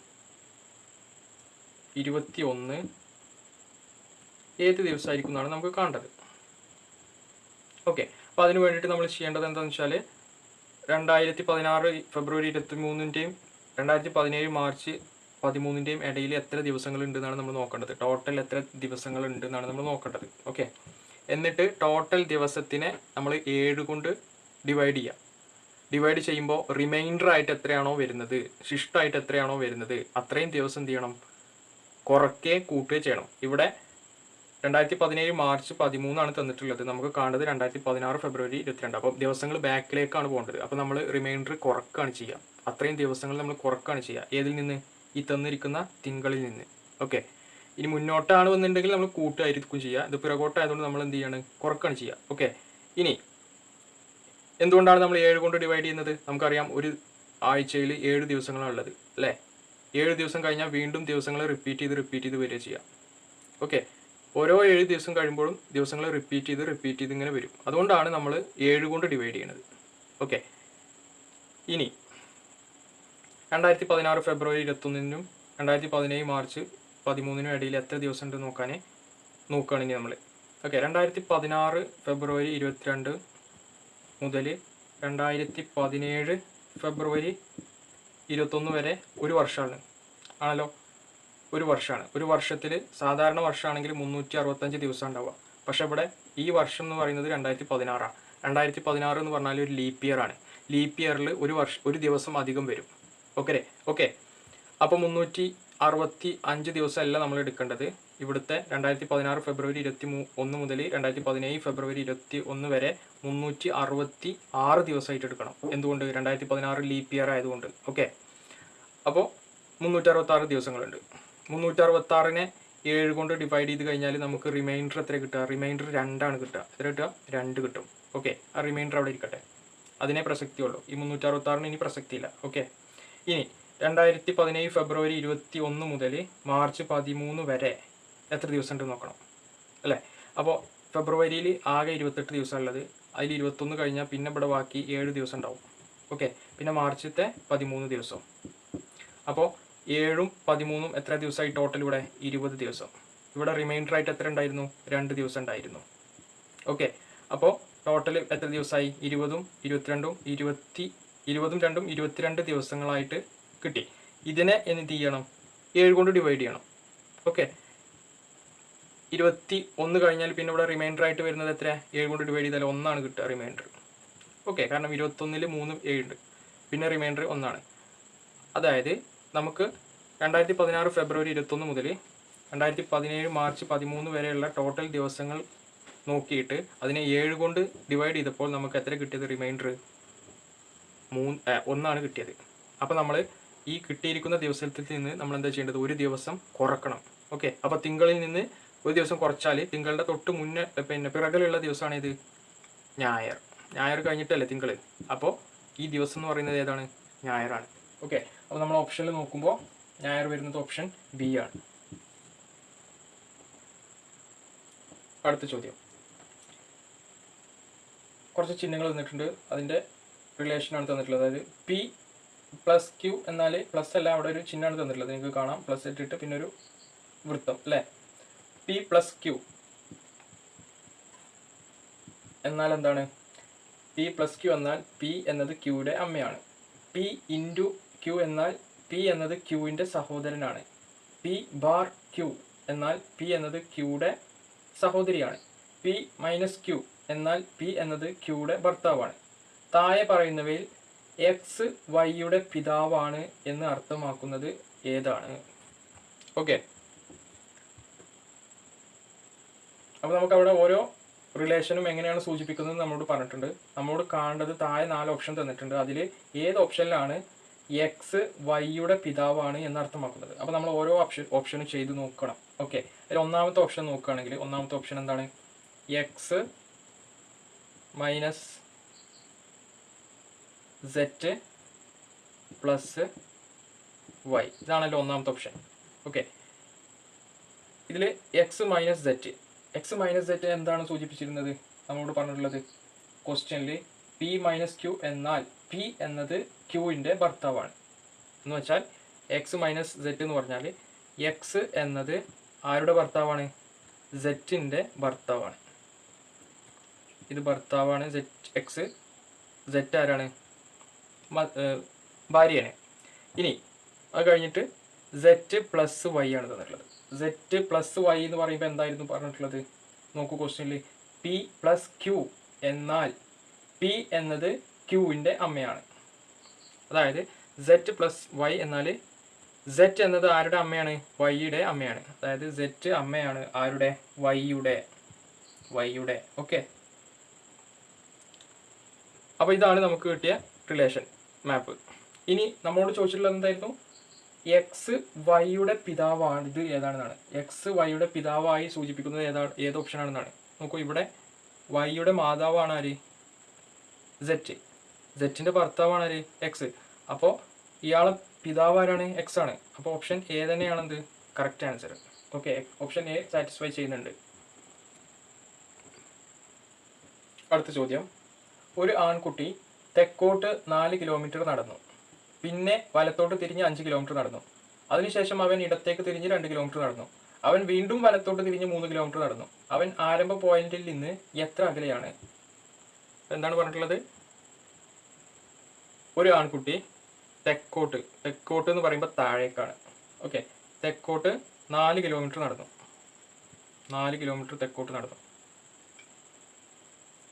21 ഏത് ദിവസമായിരിക്കും എന്നാണ് നമുക്ക് കാണേണ്ടത്. ഓക്കെ, അപ്പോൾ അതിന് വേണ്ടിയിട്ട് നമ്മൾ ചെയ്യേണ്ടത് എന്താണെന്ന് വെച്ചാൽ 2016 ഫെബ്രുവരി 23-ൻ്റെയും 2017 മാർച്ച് 13-ൻ്റെയും ഇടയിൽ എത്ര ദിവസങ്ങളുണ്ട് എന്നാണ് നമ്മൾ നോക്കേണ്ടത്. ടോട്ടൽ എത്ര ദിവസങ്ങളുണ്ട് എന്നാണ് നമ്മൾ നോക്കേണ്ടത്. ഓക്കെ, എന്നിട്ട് ടോട്ടൽ ദിവസത്തിനെ നമ്മൾ 7 കൊണ്ട് ഡിവൈഡ് ചെയ്യുക. ഡിവൈഡ് ചെയ്യുമ്പോൾ റിമൈൻഡർ ആയിട്ട് എത്രയാണോ വരുന്നത്, ശിഷ്ടമായിട്ട് എത്രയാണോ വരുന്നത് അത്രയും ദിവസം എന്ത് ചെയ്യണം കുറയ്ക്കുകയും കൂട്ടുകയും ചെയ്യണം. ഇവിടെ 2017 മാർച്ച് 13 തന്നിട്ടുള്ളത്. നമുക്ക് കാണേണ്ടത് 2016 ഫെബ്രുവരി 22. അപ്പോൾ ദിവസങ്ങൾ ബാക്കിലേക്കാണ് പോകേണ്ടത്. അപ്പോൾ നമ്മൾ റിമൈൻഡർ കുറക്കുകയാണ് ചെയ്യുക. അത്രയും ദിവസങ്ങൾ നമ്മൾ കുറക്കുകയാണ് ചെയ്യുക. ഏതിൽ നിന്ന്? ഈ തന്നിരിക്കുന്ന തിങ്കളിൽ നിന്ന്. ഓക്കെ, ഇനി മുന്നോട്ടാണ് വന്നിട്ടുണ്ടെങ്കിൽ നമ്മൾ കൂട്ടായിരിക്കും ചെയ്യുക. ഇത് പിറകോട്ടായതുകൊണ്ട് നമ്മൾ എന്ത് ചെയ്യാണ് കുറക്കുകയാണ് ചെയ്യുക. ഓക്കെ, ഇനി എന്തുകൊണ്ടാണ് നമ്മൾ 7 കൊണ്ട് ഡിവൈഡ് ചെയ്യുന്നത്? നമുക്കറിയാം ഒരു ആഴ്ചയിൽ 7 ദിവസങ്ങളാണ് ഉള്ളത് അല്ലേ. 7 ദിവസം കഴിഞ്ഞാൽ വീണ്ടും ദിവസങ്ങൾ റിപ്പീറ്റ് ചെയ്ത് വരിക ചെയ്യുക. ഓക്കെ, ഓരോ 7 ദിവസം കഴിയുമ്പോഴും ദിവസങ്ങൾ റിപ്പീറ്റ് ചെയ്ത് ഇങ്ങനെ വരും. അതുകൊണ്ടാണ് നമ്മൾ 7 കൊണ്ട് ഡിവൈഡ് ചെയ്യുന്നത്. ഓക്കെ, ഇനി 2016 ഫെബ്രുവരി 21 2017 മാർച്ച് 13 ഇടയിൽ എത്ര ദിവസം ഉണ്ട് നോക്കുകയാണെങ്കിൽ നമ്മൾ ഓക്കെ 2016 ഫെബ്രുവരി 22 മുതൽ 2017 ഫെബ്രുവരി 21 വരെ ഒരു വർഷമാണ് ആണല്ലോ. ഒരു വർഷമാണ്. ഒരു വർഷത്തിൽ സാധാരണ വർഷമാണെങ്കിൽ 365 ദിവസം ഉണ്ടാവുക. പക്ഷെ ഇവിടെ ഈ വർഷം എന്ന് പറയുന്നത് 2016 2016 എന്ന് പറഞ്ഞാൽ ഒരു ലീപ്പ് ഇയർ ആണ്. ലീപ്പ് ഇയറിൽ ഒരു ദിവസം അധികം വരും. ഓക്കെ അപ്പോൾ 365 ദിവസമല്ല നമ്മൾ എടുക്കേണ്ടത്. ഇവിടുത്തെ 2016 ഫെബ്രുവരി 21 മുതൽ 2017 ഫെബ്രുവരി 21 വരെ 366 ദിവസമായിട്ട് എടുക്കണം. എന്തുകൊണ്ട്? 2016 ലീപ്പ് ഇയർ ആയതുകൊണ്ട്. ഓക്കെ, അപ്പോൾ 366 ദിവസങ്ങളുണ്ട്. 366നെ 7 കൊണ്ട് ഡിവൈഡ് ചെയ്ത് കഴിഞ്ഞാൽ നമുക്ക് റിമൈൻഡർ എത്ര കിട്ടുക? റിമൈൻഡർ 2 ആണ് കിട്ടുക. എത്ര കിട്ടുക? 2 കിട്ടും. ഓക്കെ, ആ റിമൈൻഡർ അവിടെ ഇരിക്കട്ടെ. അതിനെ പ്രസക്തിയുള്ളൂ. ഈ 366ന് ഇനി പ്രസക്തിയില്ല. ഓക്കെ, ഇനി 2017 ഫെബ്രുവരി 21 മുതൽ മാർച്ച് 13 വരെ എത്ര ദിവസം ഉണ്ട് നോക്കണം അല്ലേ. അപ്പോൾ ഫെബ്രുവരിയിൽ ആകെ 28 ദിവസം ഉള്ളത്. അതിൽ 21 കഴിഞ്ഞാൽ പിന്നെ ഇവിടെ ബാക്കി 7 ദിവസം ഉണ്ടാവും. ഓക്കെ, പിന്നെ മാർച്ചത്തെ 13 ദിവസം. അപ്പോൾ 7ഉം 13ഉം എത്ര ദിവസമായി ടോട്ടൽ? ഇവിടെ 20 ദിവസം. ഇവിടെ റിമൈൻഡർ ആയിട്ട് എത്ര ഉണ്ടായിരുന്നു? 2 ദിവസം ഉണ്ടായിരുന്നു. ഓക്കെ, അപ്പോൾ ടോട്ടൽ എത്ര ദിവസമായി? 20ഉം 22ഉം 20ഉം 2ഉം 22 ദിവസങ്ങളായിട്ട് കിട്ടി. ഇതിനെ എന്ത് ചെയ്യണം? 7 കൊണ്ട് ഡിവൈഡ് ചെയ്യണം. ഓക്കെ, 21 കഴിഞ്ഞാൽ പിന്നെ ഇവിടെ റിമൈൻഡർ ആയിട്ട് വരുന്നത് എത്ര? 7 കൊണ്ട് ഡിവൈഡ് ചെയ്താൽ 1 ആണ് കിട്ടുക റിമൈൻഡർ. ഓക്കെ, കാരണം 21ൽ 3 7 ഉണ്ട്, പിന്നെ റിമൈൻഡർ 1 ആണ്. അതായത് നമുക്ക് 2016 ഫെബ്രുവരി 21 മുതൽ 2017 മാർച്ച് 13 വരെയുള്ള ടോട്ടൽ ദിവസങ്ങൾ നോക്കിയിട്ട് അതിനെ 7 കൊണ്ട് ഡിവൈഡ് ചെയ്തപ്പോൾ നമുക്ക് എത്ര കിട്ടിയത്? റിമൈൻഡർ 1 ആണ് കിട്ടിയത്. അപ്പോൾ നമ്മൾ ഈ കിട്ടിയിരിക്കുന്ന ദിവസത്തിൽ നിന്ന് നമ്മൾ എന്താ ചെയ്യേണ്ടത്? ഒരു ദിവസം കുറക്കണം. ഓക്കെ, അപ്പോൾ തിങ്കളിൽ നിന്ന് ഒരു ദിവസം കുറച്ചാൽ തിങ്കളുടെ തൊട്ട് മുന്നേ പിറകിലുള്ള ദിവസമാണ് ഇത് ഞായർ കഴിഞ്ഞിട്ടല്ലേ തിങ്കൾ. അപ്പോൾ ഈ ദിവസം എന്ന് പറയുന്നത് ഏതാണ്? ഞായറാണ്. ഓക്കെ, അപ്പോൾ നമ്മൾ ഓപ്ഷനിൽ നോക്കുമ്പോൾ ഞായർ വരുന്നത് ഓപ്ഷൻ ബി ആണ്. അടുത്ത ചോദ്യം, കുറച്ച് ചിഹ്നങ്ങൾ തന്നിട്ടുണ്ട്, അതിൻ്റെ റിലേഷനാണ് തന്നിട്ടുള്ളത്. അതായത് പി പ്ലസ് ക്യൂ എന്നാൽ പ്ലസ് അല്ല, അവിടെ ഒരു ചിഹ്നമാണ് തന്നിട്ടുള്ളത്. നിങ്ങൾക്ക് കാണാം, പ്ലസ് ഇട്ടിട്ട് പിന്നെ ഒരു വൃത്തം അല്ലേ. പി പ്ലസ് ക്യൂ എന്നാൽ എന്താണ്? പി പ്ലസ് ക്യൂ എന്നാൽ പി എന്നത് ക്യൂയുടെ അമ്മയാണ്. പി ഇൻറ്റു ക്യൂ എന്നാൽ പി എന്നത് ക്യൂവിൻ്റെ സഹോദരനാണ്. പി ബാർ ക്യൂ എന്നാൽ പി എന്നത് ക്യൂയുടെ സഹോദരിയാണ്. പി മൈനസ് ക്യൂ എന്നാൽ പി എന്നത് ക്യൂയുടെ ഭർത്താവാണ്. താഴെ പറയുന്നവയിൽ എക്സ് വൈയുടെ പിതാവാണ് എന്ന് അർത്ഥമാക്കുന്നത് ഏതാണ്? ഓക്കെ, അപ്പോൾ നമുക്കവിടെ ഓരോ റിലേഷനും എങ്ങനെയാണ് സൂചിപ്പിക്കുന്നത് നമ്മളോട് പറഞ്ഞിട്ടുണ്ട്. നമ്മളോട് കാണേണ്ടത് താഴെ 4 ഓപ്ഷൻ തന്നിട്ടുണ്ട്. അതിൽ ഏത് ഓപ്ഷനിലാണ് എക്സ് വൈയുടെ പിതാവാണ് എന്ന് അർത്ഥമാക്കുന്നത്? അപ്പോൾ നമ്മൾ ഓരോ ഓപ്ഷനും ചെയ്ത് നോക്കണം. ഓക്കെ, അതിൽ ഒന്നാമത്തെ ഓപ്ഷൻ നോക്കുകയാണെങ്കിൽ ഒന്നാമത്തെ ഓപ്ഷൻ എന്താണ്? X minus Z plus Y, ഇതാണല്ലോ ഒന്നാമത്തെ ഓപ്ഷൻ. ഓക്കെ, ഇതിൽ എക്സ് മൈനസ് സെറ്റ് എന്താണ് സൂചിപ്പിച്ചിരുന്നത്? നമ്മളോട് പറഞ്ഞിട്ടുള്ളത് ക്വസ്റ്റ്യനിൽ പി മൈനസ് ക്യൂ എന്നാൽ പി എന്നത് ക്യൂവിൻ്റെ ഭർത്താവാണ് എന്ന് വെച്ചാൽ എക്സ് മൈനസ് സെറ്റ് എന്ന് പറഞ്ഞാൽ എക്സ് എന്നത് ആരുടെ ഭർത്താവാണ്? സെറ്റിൻ്റെ ഭർത്താവാണ്. ഇത് ഭർത്താവാണ് എക്സ്. സെറ്റ് ആരാണ്? ഭാര്യയാണ്. ഇനി അത് കഴിഞ്ഞിട്ട് സെറ്റ് പ്ലസ് വൈ ആണ് തന്നിട്ടുള്ളത്. സെറ്റ് പ്ലസ് വൈ എന്ന് പറയുമ്പോൾ എന്തായിരുന്നു പറഞ്ഞിട്ടുള്ളത്? നോക്കൂ, ക്വസ്റ്റ്യനിൽ പി പ്ലസ് ക്യൂ എന്നാൽ പി എന്നത് ക്യൂവിൻ്റെ അമ്മയാണ്. അതായത് സെറ്റ് പ്ലസ് വൈ എന്നാൽ സെറ്റ് എന്നത് ആരുടെ അമ്മയാണ്? വൈയുടെ അമ്മയാണ്. അതായത് സെറ്റ് അമ്മയാണ് ആരുടെ? വൈയുടെ. ഓക്കെ, അപ്പോൾ ഇതാണ് നമുക്ക് കിട്ടിയ റിലേഷൻ മാപ്പ്. ഇനി നമ്മളോട് ചോദിച്ചിട്ടുള്ളത് എന്തായിരുന്നു? എക്സ് വൈയുടെ പിതാവാണ് ഇത് ഏതാണെന്നാണ്. എക്സ് വൈയുടെ പിതാവായി സൂചിപ്പിക്കുന്നത് ഏത് ഓപ്ഷനാണെന്നാണ്. നോക്കൂ, ഇവിടെ വൈയുടെ മാതാവാണ് ആര്? സെറ്റിൻ്റെ ഭർത്താവാണ് ആര്? എക്സ്. അപ്പോൾ ഇയാളെ പിതാവ് ആരാണ്? എക്സ് ആണ്. അപ്പോൾ ഓപ്ഷൻ എ തന്നെയാണെന്ത്? Correct answer. Okay, option A satisfy ചെയ്യുന്നുണ്ട്. അടുത്ത ചോദ്യം, ഒരു ആൺകുട്ടി തെക്കോട്ട് 4 കിലോമീറ്റർ നടന്നു, പിന്നെ വലത്തോട്ട് തിരിഞ്ഞ് 5 കിലോമീറ്റർ നടന്നു. അതിനുശേഷം അവൻ ഇടത്തേക്ക് തിരിഞ്ഞ് 2 കിലോമീറ്റർ നടന്നു. അവൻ വീണ്ടും വലത്തോട്ട് തിരിഞ്ഞ് 3 കിലോമീറ്റർ നടന്നു. അവൻ ആരംഭ പോയിന്റിൽ നിന്ന് എത്ര അകലെയാണ്? എന്താണ് പറഞ്ഞിട്ടുള്ളത്? ഒരു ആൺകുട്ടി തെക്കോട്ട് എന്ന് പറയുമ്പോൾ താഴേക്കാണ്. ഓക്കെ, തെക്കോട്ട് 4 കിലോമീറ്റർ നടന്നു. 4 കിലോമീറ്റർ തെക്കോട്ട് നടന്നു.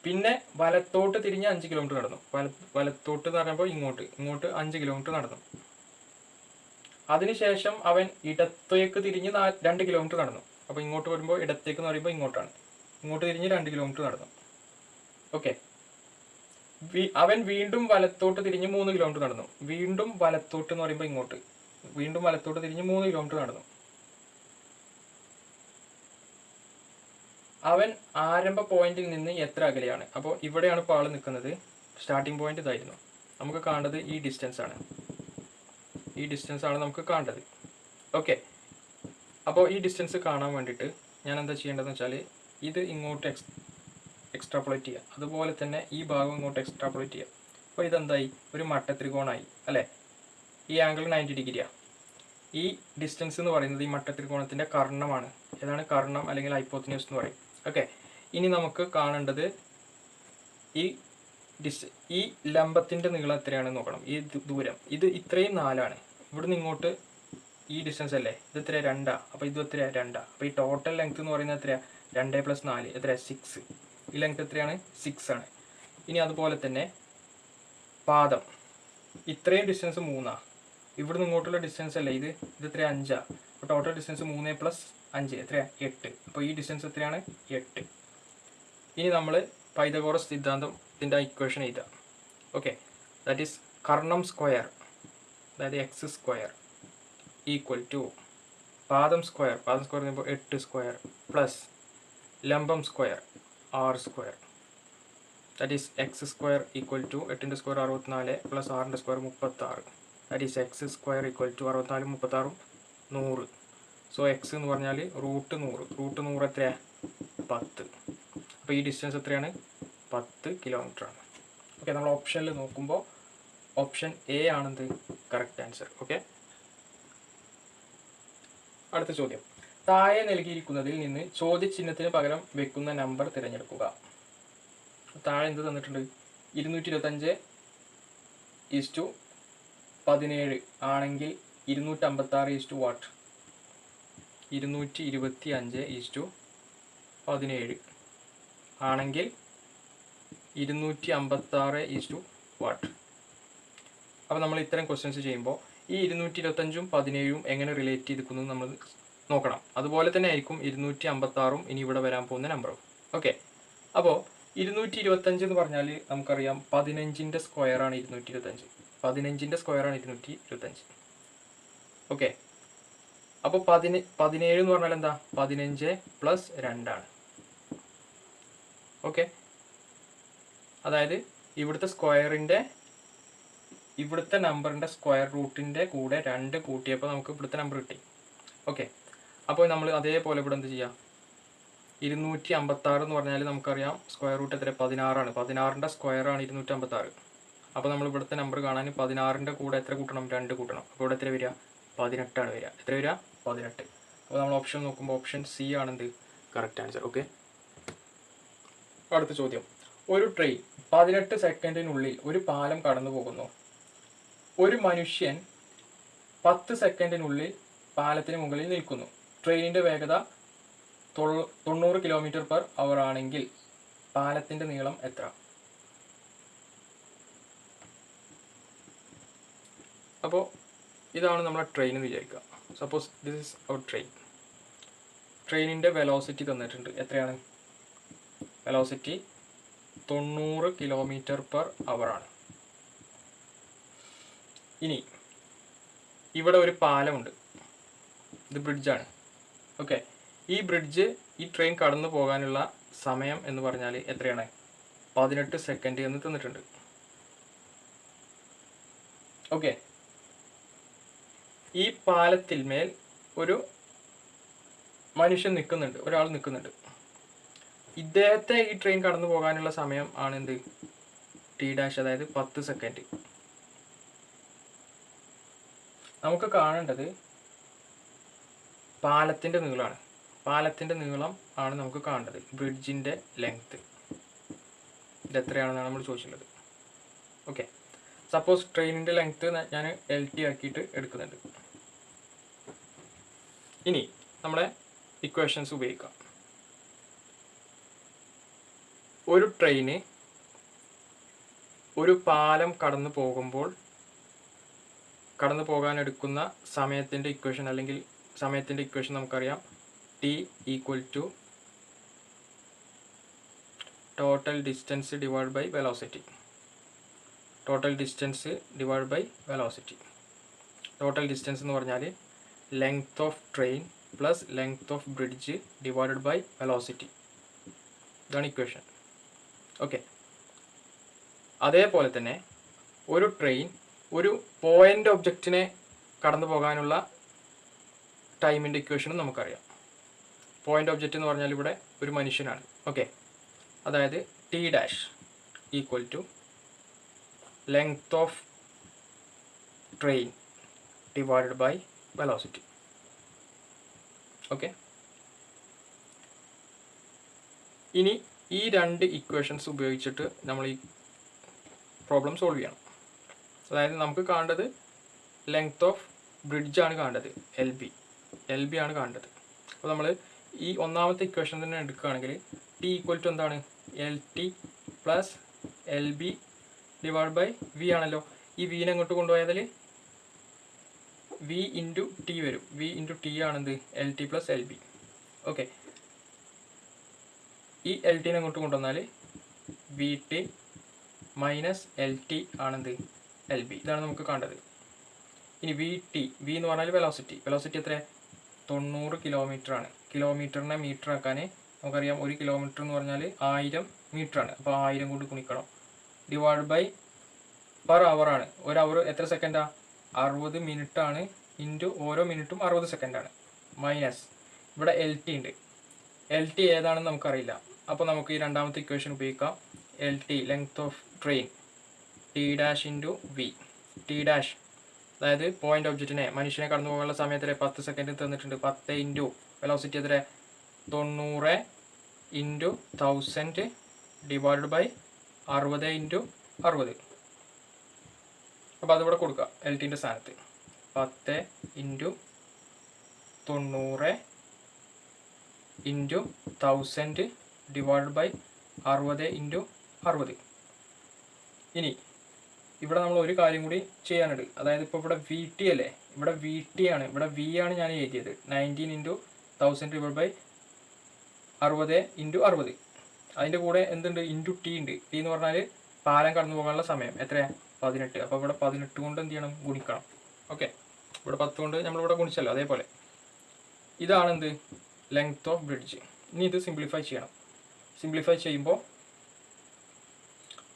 പിന്നെ വലത്തോട്ട് തിരിഞ്ഞ് 5 കിലോമീറ്റർ നടന്നു. വലത്തോട്ട് എന്ന് പറയുമ്പോൾ ഇങ്ങോട്ട് 5 കിലോമീറ്റർ നടന്നു. അതിനുശേഷം അവൻ ഇടത്തേക്ക് തിരിഞ്ഞ് 2 കിലോമീറ്റർ നടന്നു. അപ്പോൾ ഇങ്ങോട്ട് വരുമ്പോൾ ഇടത്തേക്ക് എന്ന് പറയുമ്പോൾ ഇങ്ങോട്ടാണ്. ഇങ്ങോട്ട് തിരിഞ്ഞ് 2 കിലോമീറ്റർ നടന്നു. ഓക്കെ, അവൻ വീണ്ടും വലത്തോട്ട് തിരിഞ്ഞ് 3 കിലോമീറ്റർ നടന്നു. വീണ്ടും വലത്തോട്ട് എന്ന് പറയുമ്പോൾ ഇങ്ങോട്ട്, വീണ്ടും വലത്തോട്ട് തിരിഞ്ഞ് 3 കിലോമീറ്റർ നടന്നു. അവൻ ആരംഭ പോയിന്റിൽ നിന്ന് എത്ര അകലെയാണ്? അപ്പോൾ ഇവിടെയാണ് ഇപ്പോൾ ആൾ നിൽക്കുന്നത്. സ്റ്റാർട്ടിംഗ് പോയിന്റ് ഇതായിരുന്നു. നമുക്ക് കാണേണ്ടത് ഈ ഡിസ്റ്റൻസ് ആണ്. ഈ ഡിസ്റ്റൻസ് ആണ് നമുക്ക് കാണേണ്ടത്. ഓക്കെ, അപ്പോൾ ഈ ഡിസ്റ്റൻസ് കാണാൻ വേണ്ടിയിട്ട് ഞാൻ എന്താ ചെയ്യേണ്ടതെന്ന് വെച്ചാൽ, ഇത് ഇങ്ങോട്ട് എക്സ്ട്രാപ്പുലേറ്റ് ചെയ്യുക. അതുപോലെ തന്നെ ഈ ഭാഗം ഇങ്ങോട്ട് എക്സ്ട്രാപ്പുലേറ്റ് ചെയ്യുക. അപ്പോൾ ഇതെന്തായി? ഒരു മട്ടത്രികോണായി അല്ലേ? ഈ ആംഗിൾ 90 ഡിഗ്രിയാണ്. ഈ ഡിസ്റ്റൻസ് എന്ന് പറയുന്നത് ഈ മട്ടത്രികോണത്തിൻ്റെ കർണമാണ്. ഏതാണ് കർണം അല്ലെങ്കിൽ ഹൈപ്പോത്തിന്യൂസ് എന്ന് പറയും. ഓക്കെ, ഇനി നമുക്ക് കാണേണ്ടത് ഈ ലംബത്തിൻ്റെ നീളം എത്രയാണെന്ന് നോക്കണം. ഈ ദൂരം ഇത് ഇത്രയും 4ആണ്. ഇവിടുന്ന് ഇങ്ങോട്ട് ഈ ഡിസ്റ്റൻസ് അല്ലേ, ഇത് എത്രയാണ്? 2. അപ്പോൾ ഇത് എത്രയാണ്? 2. അപ്പോൾ ഈ ടോട്ടൽ ലെങ്ത് എന്ന് പറയുന്നത് എത്രയാണ്? 2 + 4 എത്രയാണ്? 6. ഈ ലെങ്ത് എത്രയാണ്? 6 ആണ്. ഇനി അതുപോലെ തന്നെ പാദം ഇത്രയും ഡിസ്റ്റൻസ് 3ആണ്. ഇവിടുന്ന് ഇങ്ങോട്ടുള്ള ഡിസ്റ്റൻസ് അല്ലേ ഇത് എത്രയാണ്? 5. അപ്പോൾ ടോട്ടൽ ഡിസ്റ്റൻസ് 3 + 5 എത്രയാണ്? 8. അപ്പോൾ ഈ ഡിസ്റ്റൻസ് എത്രയാണ്? 8. ഇനി നമ്മൾ പൈതഗോറസ് സിദ്ധാന്തത്തിൻ്റെ ഇക്വേഷൻ എഴുതാം. ഓക്കെ, ദാറ്റ് ഈസ് കർണം സ്ക്വയർ, അതായത് x സ്ക്വയർ ഈക്വൽ ടു പാദം സ്ക്വയർ എന്ന് പറയുമ്പോൾ 8 സ്ക്വയർ പ്ലസ് ലംബം square 6 square, that is x square equal to 8ൻ്റെ സ്ക്വയർ 64 പ്ലസ് 6ൻ്റെ square 36, that is x square equal to 64 36 100. So X എന്ന് പറഞ്ഞാൽ √100 എത്രയാണ്? 10. അപ്പോൾ ഈ ഡിസ്റ്റൻസ് എത്രയാണ്? 10 കിലോമീറ്റർ ആണ്. ഓക്കെ, നമ്മൾ ഓപ്ഷനിൽ നോക്കുമ്പോൾ ഓപ്ഷൻ എ ആണെന്ത് കറക്റ്റ് ആൻസർ. ഓക്കെ, അടുത്ത ചോദ്യം, താഴെ നൽകിയിരിക്കുന്നതിൽ നിന്ന് ചോദ്യചിഹ്നത്തിന് പകരം വെക്കുന്ന നമ്പർ തിരഞ്ഞെടുക്കുക. താഴെ എന്ത് തന്നിട്ടുണ്ട്? 225:17 ആണെങ്കിൽ 256 വാട്ട്. 225:17 ആണെങ്കിൽ 256 വാട്ട്. അപ്പോൾ നമ്മൾ ഇത്തരം ക്വസ്റ്റ്യൻസ് ചെയ്യുമ്പോൾ ഈ 225ഉം 17ഉം എങ്ങനെ റിലേറ്റ് ചെയ്തിരിക്കുന്നു നമ്മൾ നോക്കണം. അതുപോലെ തന്നെ ആയിരിക്കും 256ഉം ഇനി ഇവിടെ വരാൻ പോകുന്ന നമ്പറും. ഓക്കെ, അപ്പോൾ 225 എന്ന് പറഞ്ഞാൽ നമുക്കറിയാം 15ൻ്റെ സ്ക്വയറാണ് 225. 15ൻ്റെ സ്ക്വയറാണ് 225. ഓക്കെ, അപ്പോൾ 17 എന്ന് പറഞ്ഞാൽ എന്താ? 15 + 2 ആണ്. ഓക്കെ, അതായത് ഇവിടുത്തെ നമ്പറിൻ്റെ സ്ക്വയർ റൂട്ടിൻ്റെ കൂടെ 2 കൂട്ടിയപ്പോൾ നമുക്ക് ഇവിടുത്തെ നമ്പർ കിട്ടി. ഓക്കെ, അപ്പോൾ നമ്മൾ അതേപോലെ ഇവിടെ എന്ത് ചെയ്യാം? 256 എന്ന് പറഞ്ഞാൽ നമുക്കറിയാം സ്ക്വയർ റൂട്ട് എത്ര? 16 ആണ്. 16ൻ്റെ സ്ക്വയറാണ് 256. അപ്പോൾ നമ്മൾ ഇവിടുത്തെ നമ്പർ കാണാൻ 16ൻ്റെ കൂടെ എത്ര കൂട്ടണം? 2 കൂട്ടണം. അപ്പോൾ ഇവിടെ എത്ര വരിക? 18 ആണ് വരിക. എത്ര വരിക? 18. അപ്പോൾ നമ്മൾ ഓപ്ഷൻ നോക്കുമ്പോൾ ഓപ്ഷൻ സി ആണെന്ത് കറക്റ്റ് ആൻസർ. ഓക്കെ, അടുത്ത ചോദ്യം, ഒരു ട്രെയിൻ 18 സെക്കൻഡിനുള്ളിൽ ഒരു പാലം കടന്നു പോകുന്നു. ഒരു മനുഷ്യൻ 10 സെക്കൻഡിനുള്ളിൽ പാലത്തിന് മുകളിൽ നിൽക്കുന്നു. ട്രെയിനിൻ്റെ വേഗത 90 km/h ആണെങ്കിൽ പാലത്തിൻ്റെ നീളം എത്ര? അപ്പോൾ ഇതാണ് നമ്മുടെ ട്രെയിൻ എന്ന് വിചാരിക്കുക. Suppose this is our train. ട്രെയിനിൻ്റെ വെലോസിറ്റി തന്നിട്ടുണ്ട്. എത്രയാണ്? വെലോസിറ്റി 90 km/h ആണ്. ഇനി ഇവിടെ ഒരു പാലമുണ്ട്. ഇത് ബ്രിഡ്ജാണ്. ഓക്കെ, ഈ ട്രെയിൻ കടന്നു പോകാനുള്ള സമയം എന്ന് പറഞ്ഞാൽ എത്രയാണ്? 18 സെക്കൻഡ് എന്ന് തന്നിട്ടുണ്ട്. ഓക്കെ, ഈ പാലത്തിൽ മേൽ ഒരു മനുഷ്യൻ നിൽക്കുന്നുണ്ട്, ഒരാൾ നിൽക്കുന്നുണ്ട്. ഇദ്ദേഹത്തെ ഈ ട്രെയിൻ കടന്നു പോകാനുള്ള സമയം ആണ് എന്ത്, ടി ഡാഷ്, അതായത് 10 സെക്കൻഡ്. നമുക്ക് കാണേണ്ടത് പാലത്തിൻ്റെ നീളമാണ്. പാലത്തിൻ്റെ നീളം ആണ് നമുക്ക് കാണേണ്ടത്, ബ്രിഡ്ജിൻ്റെ ലെങ്ത്ത്. ഇത് എത്രയാണെന്നാണ് നമ്മൾ ചോദിച്ചിട്ടുള്ളത്. ഓക്കെ, സപ്പോസ് ട്രെയിനിൻ്റെ ലെങ്ത്ത് ഞാൻ LT ആക്കിയിട്ട് എടുക്കുന്നുണ്ട്. ഇനി നമ്മളെ ഇക്വേഷൻസ് ഉപയോഗിക്കാം. ഒരു ട്രെയിന് ഒരു പാലം കടന്നു പോകാനെടുക്കുന്ന സമയത്തിൻ്റെ ഇക്വേഷൻ, അല്ലെങ്കിൽ സമയത്തിൻ്റെ ഇക്വേഷൻ നമുക്കറിയാം, T equal to total distance divide by velocity. Total distance divide by velocity. Total distance എന്ന് പറഞ്ഞാൽ length of train plus length of bridge divided by velocity. ഇതാണ് ഇക്വേഷൻ. ഓക്കെ, അതേപോലെ തന്നെ ഒരു ട്രെയിൻ ഒരു പോയിൻ്റ് ഒബ്ജക്റ്റിനെ കടന്നു പോകാനുള്ള ടൈമിൻ്റെ ഇക്വേഷനും നമുക്കറിയാം. പോയിൻ്റ് ഒബ്ജക്റ്റ് എന്ന് പറഞ്ഞാൽ ഇവിടെ ഒരു മനുഷ്യനാണ്. ഓക്കെ, അതായത് T dash equal to length of train divided by velocity. Okay, ഇനി ഈ രണ്ട് ഇക്വേഷൻസ് ഉപയോഗിച്ചിട്ട് നമ്മൾ ഈ പ്രോബ്ലം സോൾവ് ചെയ്യണം. അതായത് നമുക്ക് കാണേണ്ടത് ലെങ്ത് ഓഫ് ബ്രിഡ്ജാണ് കാണേണ്ടത്, LB ആണ് കാണേണ്ടത്. അപ്പോൾ നമ്മൾ ഈ ഒന്നാമത്തെ ഇക്വേഷൻ തന്നെ എടുക്കുകയാണെങ്കിൽ T ഈക്വൽ ടു എന്താണ്, LT plus LB divide by V ആണല്ലോ. ഈ വീനെ അങ്ങോട്ട് കൊണ്ടുപോയാൽ V ഇൻറ്റു T വരും. V ഇൻറ്റു T ആണെന്ത്, LT പ്ലസ് LB. ഓക്കെ, ഈ LT അങ്ങോട്ട് കൊണ്ടുവന്നാൽ VT മൈനസ് LT ആണെന്ത്, LB. ഇതാണ് നമുക്ക് കാണേണ്ടത്. ഇനി V എന്ന് പറഞ്ഞാൽ വെലോസിറ്റി. വെലോസിറ്റി എത്ര, 90 കിലോമീറ്റർ ആണ്. കിലോമീറ്ററിനെ മീറ്റർ ആക്കാൻ നമുക്കറിയാം, 1 കിലോമീറ്റർ എന്ന് പറഞ്ഞാൽ 1000 മീറ്റർ ആണ്. അപ്പോൾ 1000 കൊണ്ട് ഗുണിക്കണം. ഡിവൈഡ് ബൈ പെർ അവർ ആണ്. ഒരു അവർ എത്ര സെക്കൻഡാണ്, 60 മിനിറ്റ് ആണ്. ഇൻറ്റു ഓരോ മിനിറ്റും 60 സെക്കൻഡാണ്. മൈനസ് ഇവിടെ LT ഉണ്ട്. LT ഏതാണെന്ന് നമുക്കറിയില്ല. അപ്പോൾ നമുക്ക് ഈ രണ്ടാമത്തെ ഇക്വേഷൻ ഉപയോഗിക്കാം. LT length of train T dash into V. T dash അതായത് പോയിൻ്റ് ഒബ്ജക്റ്റിനെ, മനുഷ്യനെ കടന്നു പോകാനുള്ള സമയത്തിൽ 10 സെക്കൻഡ് തന്നിട്ടുണ്ട്. 10 ഇൻറ്റു വെലോസിറ്റി എത്ര, 90 ഇൻറ്റു 1000 ഡിവൈഡഡ് ബൈ 60 ഇൻറ്റു 60. അപ്പോൾ അതിവിടെ കൊടുക്കുക LTൻ്റെ സ്ഥാനത്ത്. 10 into 90 into 1000 divided by 60 into 60. ഇനി ഇവിടെ നമ്മൾ ഒരു കാര്യം കൂടി ചെയ്യാനുണ്ട്. അതായത് ഇപ്പോൾ ഇവിടെ VT അല്ലേ, ഇവിടെ VT ആണ്, ഇവിടെ V ആണ് ഞാൻ എഴുതിയത്. 19 ഇൻറ്റു 1000 ഡിവൈഡ് ബൈ 60 ഇൻറ്റു 60. അതിൻ്റെ കൂടെ എന്തുണ്ട്, ഇൻറ്റു T ഉണ്ട്. T എന്ന് പറഞ്ഞാൽ പാലം കടന്നു പോകാനുള്ള സമയം എത്രയാണ്, 18. അപ്പോൾ ഇവിടെ 18 കൊണ്ട് എന്ത് ചെയ്യണം, ഗുണിക്കണം. ഓക്കെ, ഇവിടെ 10 കൊണ്ട് നമ്മളിവിടെ ഗുണിച്ചല്ലോ. അതേപോലെ ഇതാണെന്ത്, ലെങ്ത് ഓഫ് ബ്രിഡ്ജ്. ഇനി ഇത് സിംപ്ലിഫൈ ചെയ്യണം. സിംപ്ലിഫൈ ചെയ്യുമ്പോൾ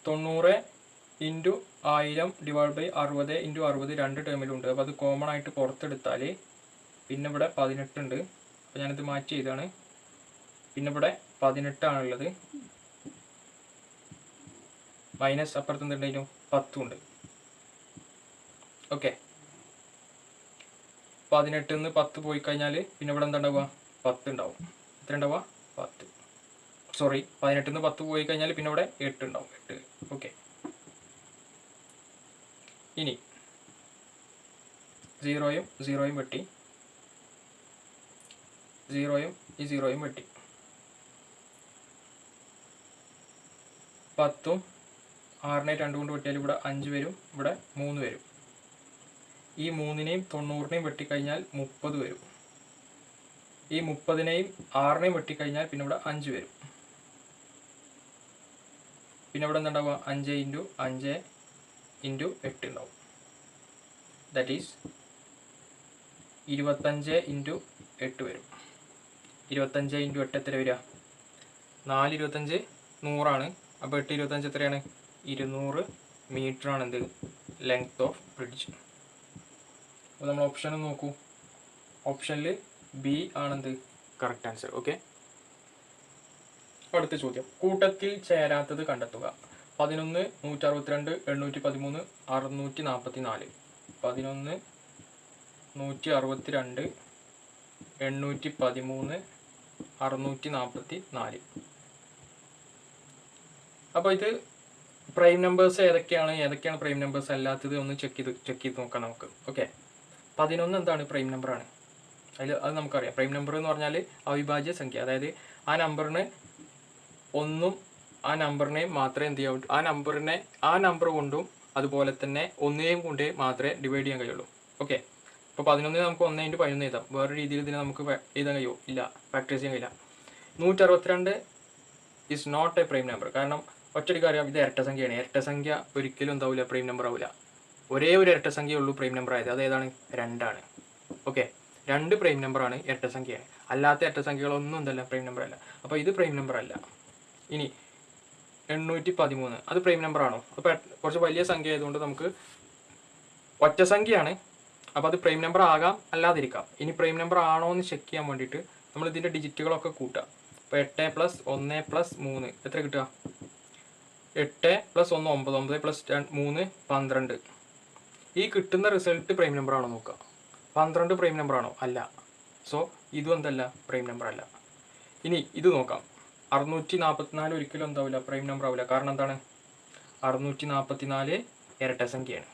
90 ഇൻറ്റു 1000 ഡിവൈഡ് ബൈ 60 ഇൻറ്റു 60 രണ്ട് ടേമിലുണ്ട്. അപ്പോൾ അത് കോമൺ ആയിട്ട് പുറത്തെടുത്താൽ പിന്നെ ഇവിടെ 18 ഉണ്ട്. അപ്പോൾ ഞാനിത് മാറ്റി ചെയ്താണ്. പിന്നെ ഇവിടെ 18 ആണുള്ളത്. മൈനസ് അപ്പുറത്ത് എന്തുണ്ടായിരുന്നു, 10 ഉണ്ട്. ഓക്കെ, 18 നിന്ന് 10 പോയി കഴിഞ്ഞാൽ പിന്നെ ഇവിടെ എന്താ ഉണ്ടാവുക, 10 ഉണ്ടാവും. എത്ര ഉണ്ടാവുക, 10. സോറി, 18 നിന്ന് 10 പോയി കഴിഞ്ഞാൽ പിന്നെ ഇവിടെ 8 ഉണ്ടാവും, 8. ഓക്കെ, ഇനി 0യും 0യും വെട്ടി, 0യും ഈ 0യും വെട്ടി, 10ഉം 6നെ 2 കൊണ്ട് വെട്ടിയാൽ ഇവിടെ 5 വരും, ഇവിടെ 3 വരും. ഈ 3നെയും 90നെയും വെട്ടിക്കഴിഞ്ഞാൽ 30 വരും. ഈ 30നെയും 6നെയും വെട്ടിക്കഴിഞ്ഞാൽ പിന്നെ ഇവിടെ 5 വരും. പിന്നെ ഇവിടെ എന്താ 5 ഇൻറ്റു 5 ഇൻറ്റു 8 ഉണ്ടാവും. ദാറ്റ് ഈസ് 25 ഇൻറ്റു 8 വരും. 25 ഇൻറ്റു 8 എത്ര വരിക, 4 25 100 ആണ്. അപ്പോൾ 8 25 എത്രയാണ്, 200 മീറ്റർ ആണ് എന്ത്, ലെങ്ത് ഓഫ് ബ്രിഡ്ജ്. അപ്പോൾ നമ്മൾ ഓപ്ഷൻ നോക്കൂ. ഓപ്ഷനിൽ B ആണെന്ത്, കറക്റ്റ് ആൻസർ. ഓക്കെ, അടുത്ത ചോദ്യം. കൂട്ടത്തിൽ ചേരാത്തത് കണ്ടെത്തുക. 11, 162, 813, 644. 11, 162, 813, 644. അപ്പോൾ ഇത് പ്രൈം നമ്പേഴ്സ് ഏതൊക്കെയാണ് പ്രൈം നമ്പേഴ്സ് അല്ലാത്തത് ഒന്ന് ചെക്ക് ചെയ്ത് നോക്കാം നമുക്ക്. ഓക്കെ, 11 എന്താണ്? പ്രൈം നമ്പറാണ്. അത് നമുക്കറിയാം. പ്രൈം നമ്പർ എന്ന് പറഞ്ഞാൽ അവിഭാജ്യ സംഖ്യ. അതായത് ആ നമ്പറിന് ഒന്നും ആ നമ്പറിനെയും മാത്രമേ എന്ത് ചെയ്യാവൂ, ആ നമ്പർ കൊണ്ടും അതുപോലെ തന്നെ ഒന്നിനെയും കൊണ്ട് മാത്രമേ ഡിവൈഡ് ചെയ്യാൻ കഴിയുള്ളൂ. ഓക്കെ, ഇപ്പോൾ 11 നമുക്ക് 1/11 എഴുതാം. വേറെ രീതിയിൽ ഇതിനെ നമുക്ക് എഴുതാൻ കഴിയുമോ? ഇല്ല, ഫാക്ടറൈസ് ചെയ്യാൻ കഴിയില്ല. 162 is not a prime number. കാരണം ഒറ്റയ്ക്ക് അറിയാം, ഇത് ഇരട്ടസംഖ്യയാണ്. ഇരട്ടസംഖ്യ ഒരിക്കലും എന്താവില്ല, പ്രൈം നമ്പർ ആവില്ല. ഒരേ ഒരു ഇരട്ടസംഖ്യ ഉള്ളൂ പ്രൈം നമ്പർ ആയത്. അതേതാണ്? 2 ആണ്. ഓക്കെ, 2 പ്രൈം നമ്പറാണ്, ഇരട്ടസംഖ്യയാണ്. അല്ലാത്ത ഇരട്ടസംഖ്യകളൊന്നും എന്തല്ല, പ്രൈം നമ്പർ അല്ല. അപ്പോൾ ഇത് പ്രൈം നമ്പർ അല്ല. ഇനി 813 അത് പ്രൈം നമ്പർ ആണോ? അപ്പോൾ കുറച്ച് വലിയ സംഖ്യ ആയതുകൊണ്ട് നമുക്ക് ഒറ്റ സംഖ്യയാണ്. അപ്പോൾ അത് പ്രൈം നമ്പർ ആകാം, അല്ലാതിരിക്കാം. ഇനി പ്രൈം നമ്പർ ആണോ എന്ന് ചെക്ക് ചെയ്യാൻ വേണ്ടിയിട്ട് നമ്മൾ ഇതിൻ്റെ ഡിജിറ്റുകളൊക്കെ കൂട്ടുക. അപ്പോൾ 8 + 1 + 3 എത്ര കിട്ടുക? 8 + 1 9, 9 + 3 12. ഈ കിട്ടുന്ന റിസൾട്ട് പ്രൈം നമ്പർ ആണോ നോക്കുക. 12 പ്രൈം നമ്പർ ആണോ? അല്ല. സോ ഇതും എന്തല്ല, പ്രൈം നമ്പർ അല്ല. ഇനി ഇത് നോക്കാം. 644 ഒരിക്കലും എന്താവില്ല, പ്രൈം നമ്പർ ആവില്ല. കാരണം എന്താണ്? 644 ഇരട്ടസംഖ്യയാണ്.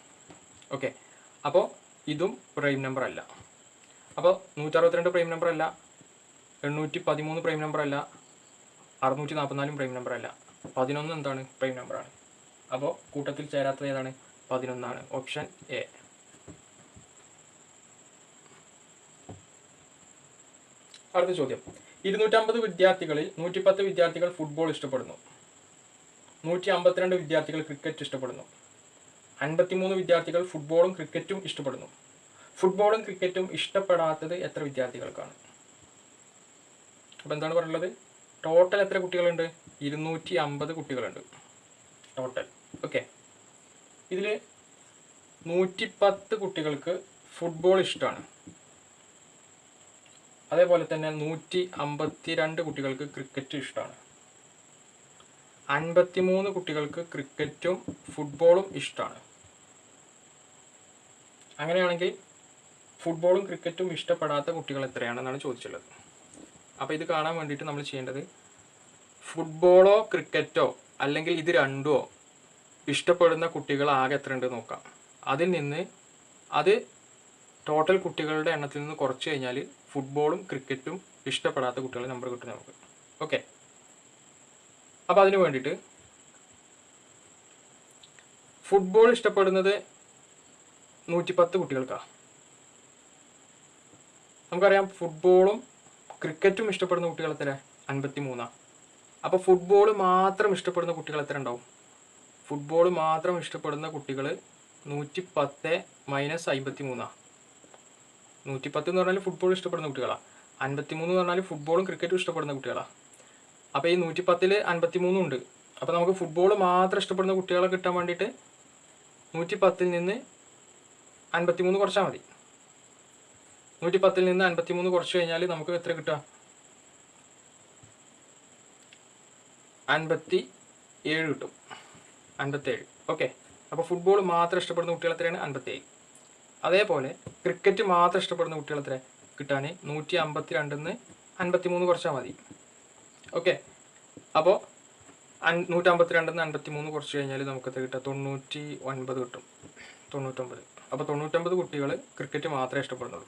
ഓക്കെ, അപ്പോൾ ഇതും പ്രൈം നമ്പർ അല്ല. അപ്പോൾ 162 പ്രൈം നമ്പർ അല്ല, 813 പ്രൈം നമ്പർ അല്ല, 644 പ്രൈം നമ്പർ അല്ല. 11 എന്താണ്? പ്രൈം നമ്പറാണ്. അപ്പോൾ കൂട്ടത്തിൽ ചേരാത്തത് ഏതാണ്? 11 ആണ്. Option A. അടുത്ത ചോദ്യം. 250 വിദ്യാർത്ഥികളിൽ 110 വിദ്യാർത്ഥികൾ ഫുട്ബോൾ ഇഷ്ടപ്പെടുന്നു. 152 വിദ്യാർത്ഥികൾ ക്രിക്കറ്റ് ഇഷ്ടപ്പെടുന്നു. 53 വിദ്യാർത്ഥികൾ ഫുട്ബോളും ക്രിക്കറ്റും ഇഷ്ടപ്പെടുന്നു. ഫുട്ബോളും ക്രിക്കറ്റും ഇഷ്ടപ്പെടാത്തത് എത്ര വിദ്യാർത്ഥികൾക്കാണ്? അപ്പോൾ എന്താണ് പറയുന്നത്? ടോട്ടൽ എത്ര കുട്ടികളുണ്ട്? 250 കുട്ടികളുണ്ട് ടോട്ടൽ. ഓക്കെ, ഇതിൽ 110 കുട്ടികൾക്ക് ഫുട്ബോൾ ഇഷ്ടമാണ്. അതേപോലെ തന്നെ 152 കുട്ടികൾക്ക് ക്രിക്കറ്റ് ഇഷ്ടമാണ്. 53 കുട്ടികൾക്ക് ക്രിക്കറ്റും ഫുട്ബോളും ഇഷ്ടമാണ്. അങ്ങനെയാണെങ്കിൽ ഫുട്ബോളും ക്രിക്കറ്റും ഇഷ്ടപ്പെടാത്ത കുട്ടികൾ എത്രയാണെന്നാണ് ചോദിച്ചുള്ളത്. അപ്പോൾ ഇത് കാണാൻ വേണ്ടിയിട്ട് നമ്മൾ ചെയ്യേണ്ടത് ഫുട്ബോളോ ക്രിക്കറ്റോ അല്ലെങ്കിൽ ഇത് രണ്ടോ ഇഷ്ടപ്പെടുന്ന കുട്ടികൾ ആകെ എത്ര ഉണ്ട് നോക്കാം. അതിൽ നിന്ന് അത് ടോട്ടൽ കുട്ടികളുടെ എണ്ണത്തിൽ നിന്ന് കുറച്ച് കഴിഞ്ഞാൽ ഫുട്ബോളും ക്രിക്കറ്റും ഇഷ്ടപ്പെടാത്ത കുട്ടികളുടെ നമ്പർ കിട്ടും നമുക്ക്. ഓക്കെ, അപ്പോൾ അതിന് വേണ്ടിയിട്ട് ഫുട്ബോൾ ഇഷ്ടപ്പെടുന്നത് 110 കുട്ടികൾക്കാണ്. നമുക്കറിയാം ഫുട്ബോളും ക്രിക്കറ്റും ഇഷ്ടപ്പെടുന്ന കുട്ടികൾ എത്ര? 53. അപ്പോൾ ഫുട്ബോൾ മാത്രം ഇഷ്ടപ്പെടുന്ന കുട്ടികൾ എത്ര ഉണ്ടാവും? ഫുട്ബോൾ മാത്രം ഇഷ്ടപ്പെടുന്ന കുട്ടികൾ 110 - 53. 110 എന്ന് പറഞ്ഞാൽ ഫുട്ബോൾ ഇഷ്ടപ്പെടുന്ന കുട്ടികളാണ്. 53 എന്ന് പറഞ്ഞാൽ ഫുട്ബോളും ക്രിക്കറ്റും ഇഷ്ടപ്പെടുന്ന കുട്ടികളാണ്. അപ്പോൾ ഈ 110-ൽ 53 ഉണ്ട്. അപ്പോൾ നമുക്ക് ഫുട്ബോൾ മാത്രം ഇഷ്ടപ്പെടുന്ന കുട്ടികളെ കിട്ടാൻ വേണ്ടിയിട്ട് 110-ൽ നിന്ന് 53 കുറച്ചാൽ മതി. 110-ൽ നിന്ന് 53 കുറച്ച് കഴിഞ്ഞാൽ നമുക്ക് എത്ര കിട്ടുക? 57 കിട്ടും. 57. ഓക്കെ, അപ്പോൾ ഫുട്ബോൾ മാത്രം ഇഷ്ടപ്പെടുന്ന കുട്ടികൾ എത്രയാണ്? 57. അതേപോലെ ക്രിക്കറ്റ് മാത്രം ഇഷ്ടപ്പെടുന്ന കുട്ടികൾ എത്ര കിട്ടാൻ? 152-ൽ നിന്ന് 53 കുറച്ചാൽ മതി. ഓക്കെ, അപ്പോൾ 152-ൽ നിന്ന് 53 കുറച്ച് കഴിഞ്ഞാൽ നമുക്ക് എത്ര കിട്ടുക? 99 കിട്ടും. 99. അപ്പോൾ 99 കുട്ടികൾ ക്രിക്കറ്റ് മാത്രമേ ഇഷ്ടപ്പെടുന്നുള്ളൂ.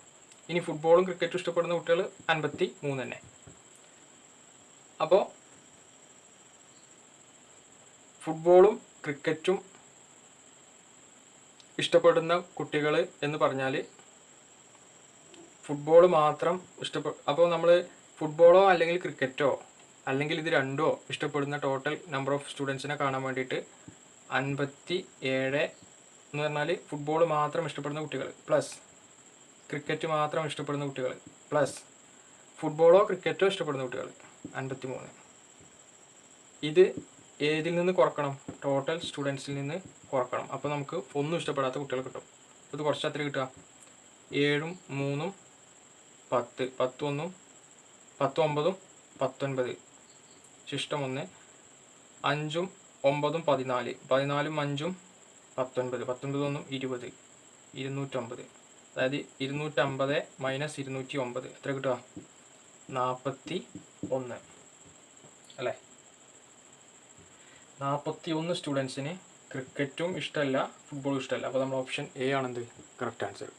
ഇനി ഫുട്ബോളും ക്രിക്കറ്റും ഇഷ്ടപ്പെടുന്ന കുട്ടികൾ 53 തന്നെ. അപ്പോൾ ഫുട്ബോളും ക്രിക്കറ്റും ഇഷ്ടപ്പെടുന്ന കുട്ടികൾ എന്ന് പറഞ്ഞാൽ ഫുട്ബോൾ മാത്രം അപ്പോൾ നമ്മൾ ഫുട്ബോളോ അല്ലെങ്കിൽ ക്രിക്കറ്റോ അല്ലെങ്കിൽ ഇത് രണ്ടോ ഇഷ്ടപ്പെടുന്ന ടോട്ടൽ നമ്പർ ഓഫ് സ്റ്റുഡൻസിനെ കാണാൻ വേണ്ടിയിട്ട് 57 എന്ന് പറഞ്ഞാൽ ഫുട്ബോൾ മാത്രം ഇഷ്ടപ്പെടുന്ന കുട്ടികൾ പ്ലസ് ക്രിക്കറ്റ് മാത്രം ഇഷ്ടപ്പെടുന്ന കുട്ടികൾ പ്ലസ് ഫുട്ബോളോ ക്രിക്കറ്റോ ഇഷ്ടപ്പെടുന്ന കുട്ടികൾ 53. ഇത് ഏതിൽ നിന്ന് കുറക്കണം? ടോട്ടൽ സ്റ്റുഡൻസിൽ നിന്ന് കുറക്കണം. അപ്പോൾ നമുക്ക് ഒന്നും ഇഷ്ടപ്പെടാത്ത കുട്ടികൾ കിട്ടും. ഇത് കുറച്ച് എത്ര കിട്ടുക? 7 ഉം 3 ഉം 10. 10 1 10 9 19 ശിഷ്ടം 1 5 9 14 14 5 19 19 1 20 250 അതായത് 250 മൈനസ് 209 എത്ര കിട്ടുക 41 അല്ലേ 41 സ്റ്റുഡൻസിന് ക്രിക്കറ്റും ഇഷ്ടമല്ല ഫുട്ബോളും ഇഷ്ടമല്ല അപ്പോൾ നമ്മൾ ഓപ്ഷൻ എ ആണെന്ത് കറക്റ്റ് ആൻസർ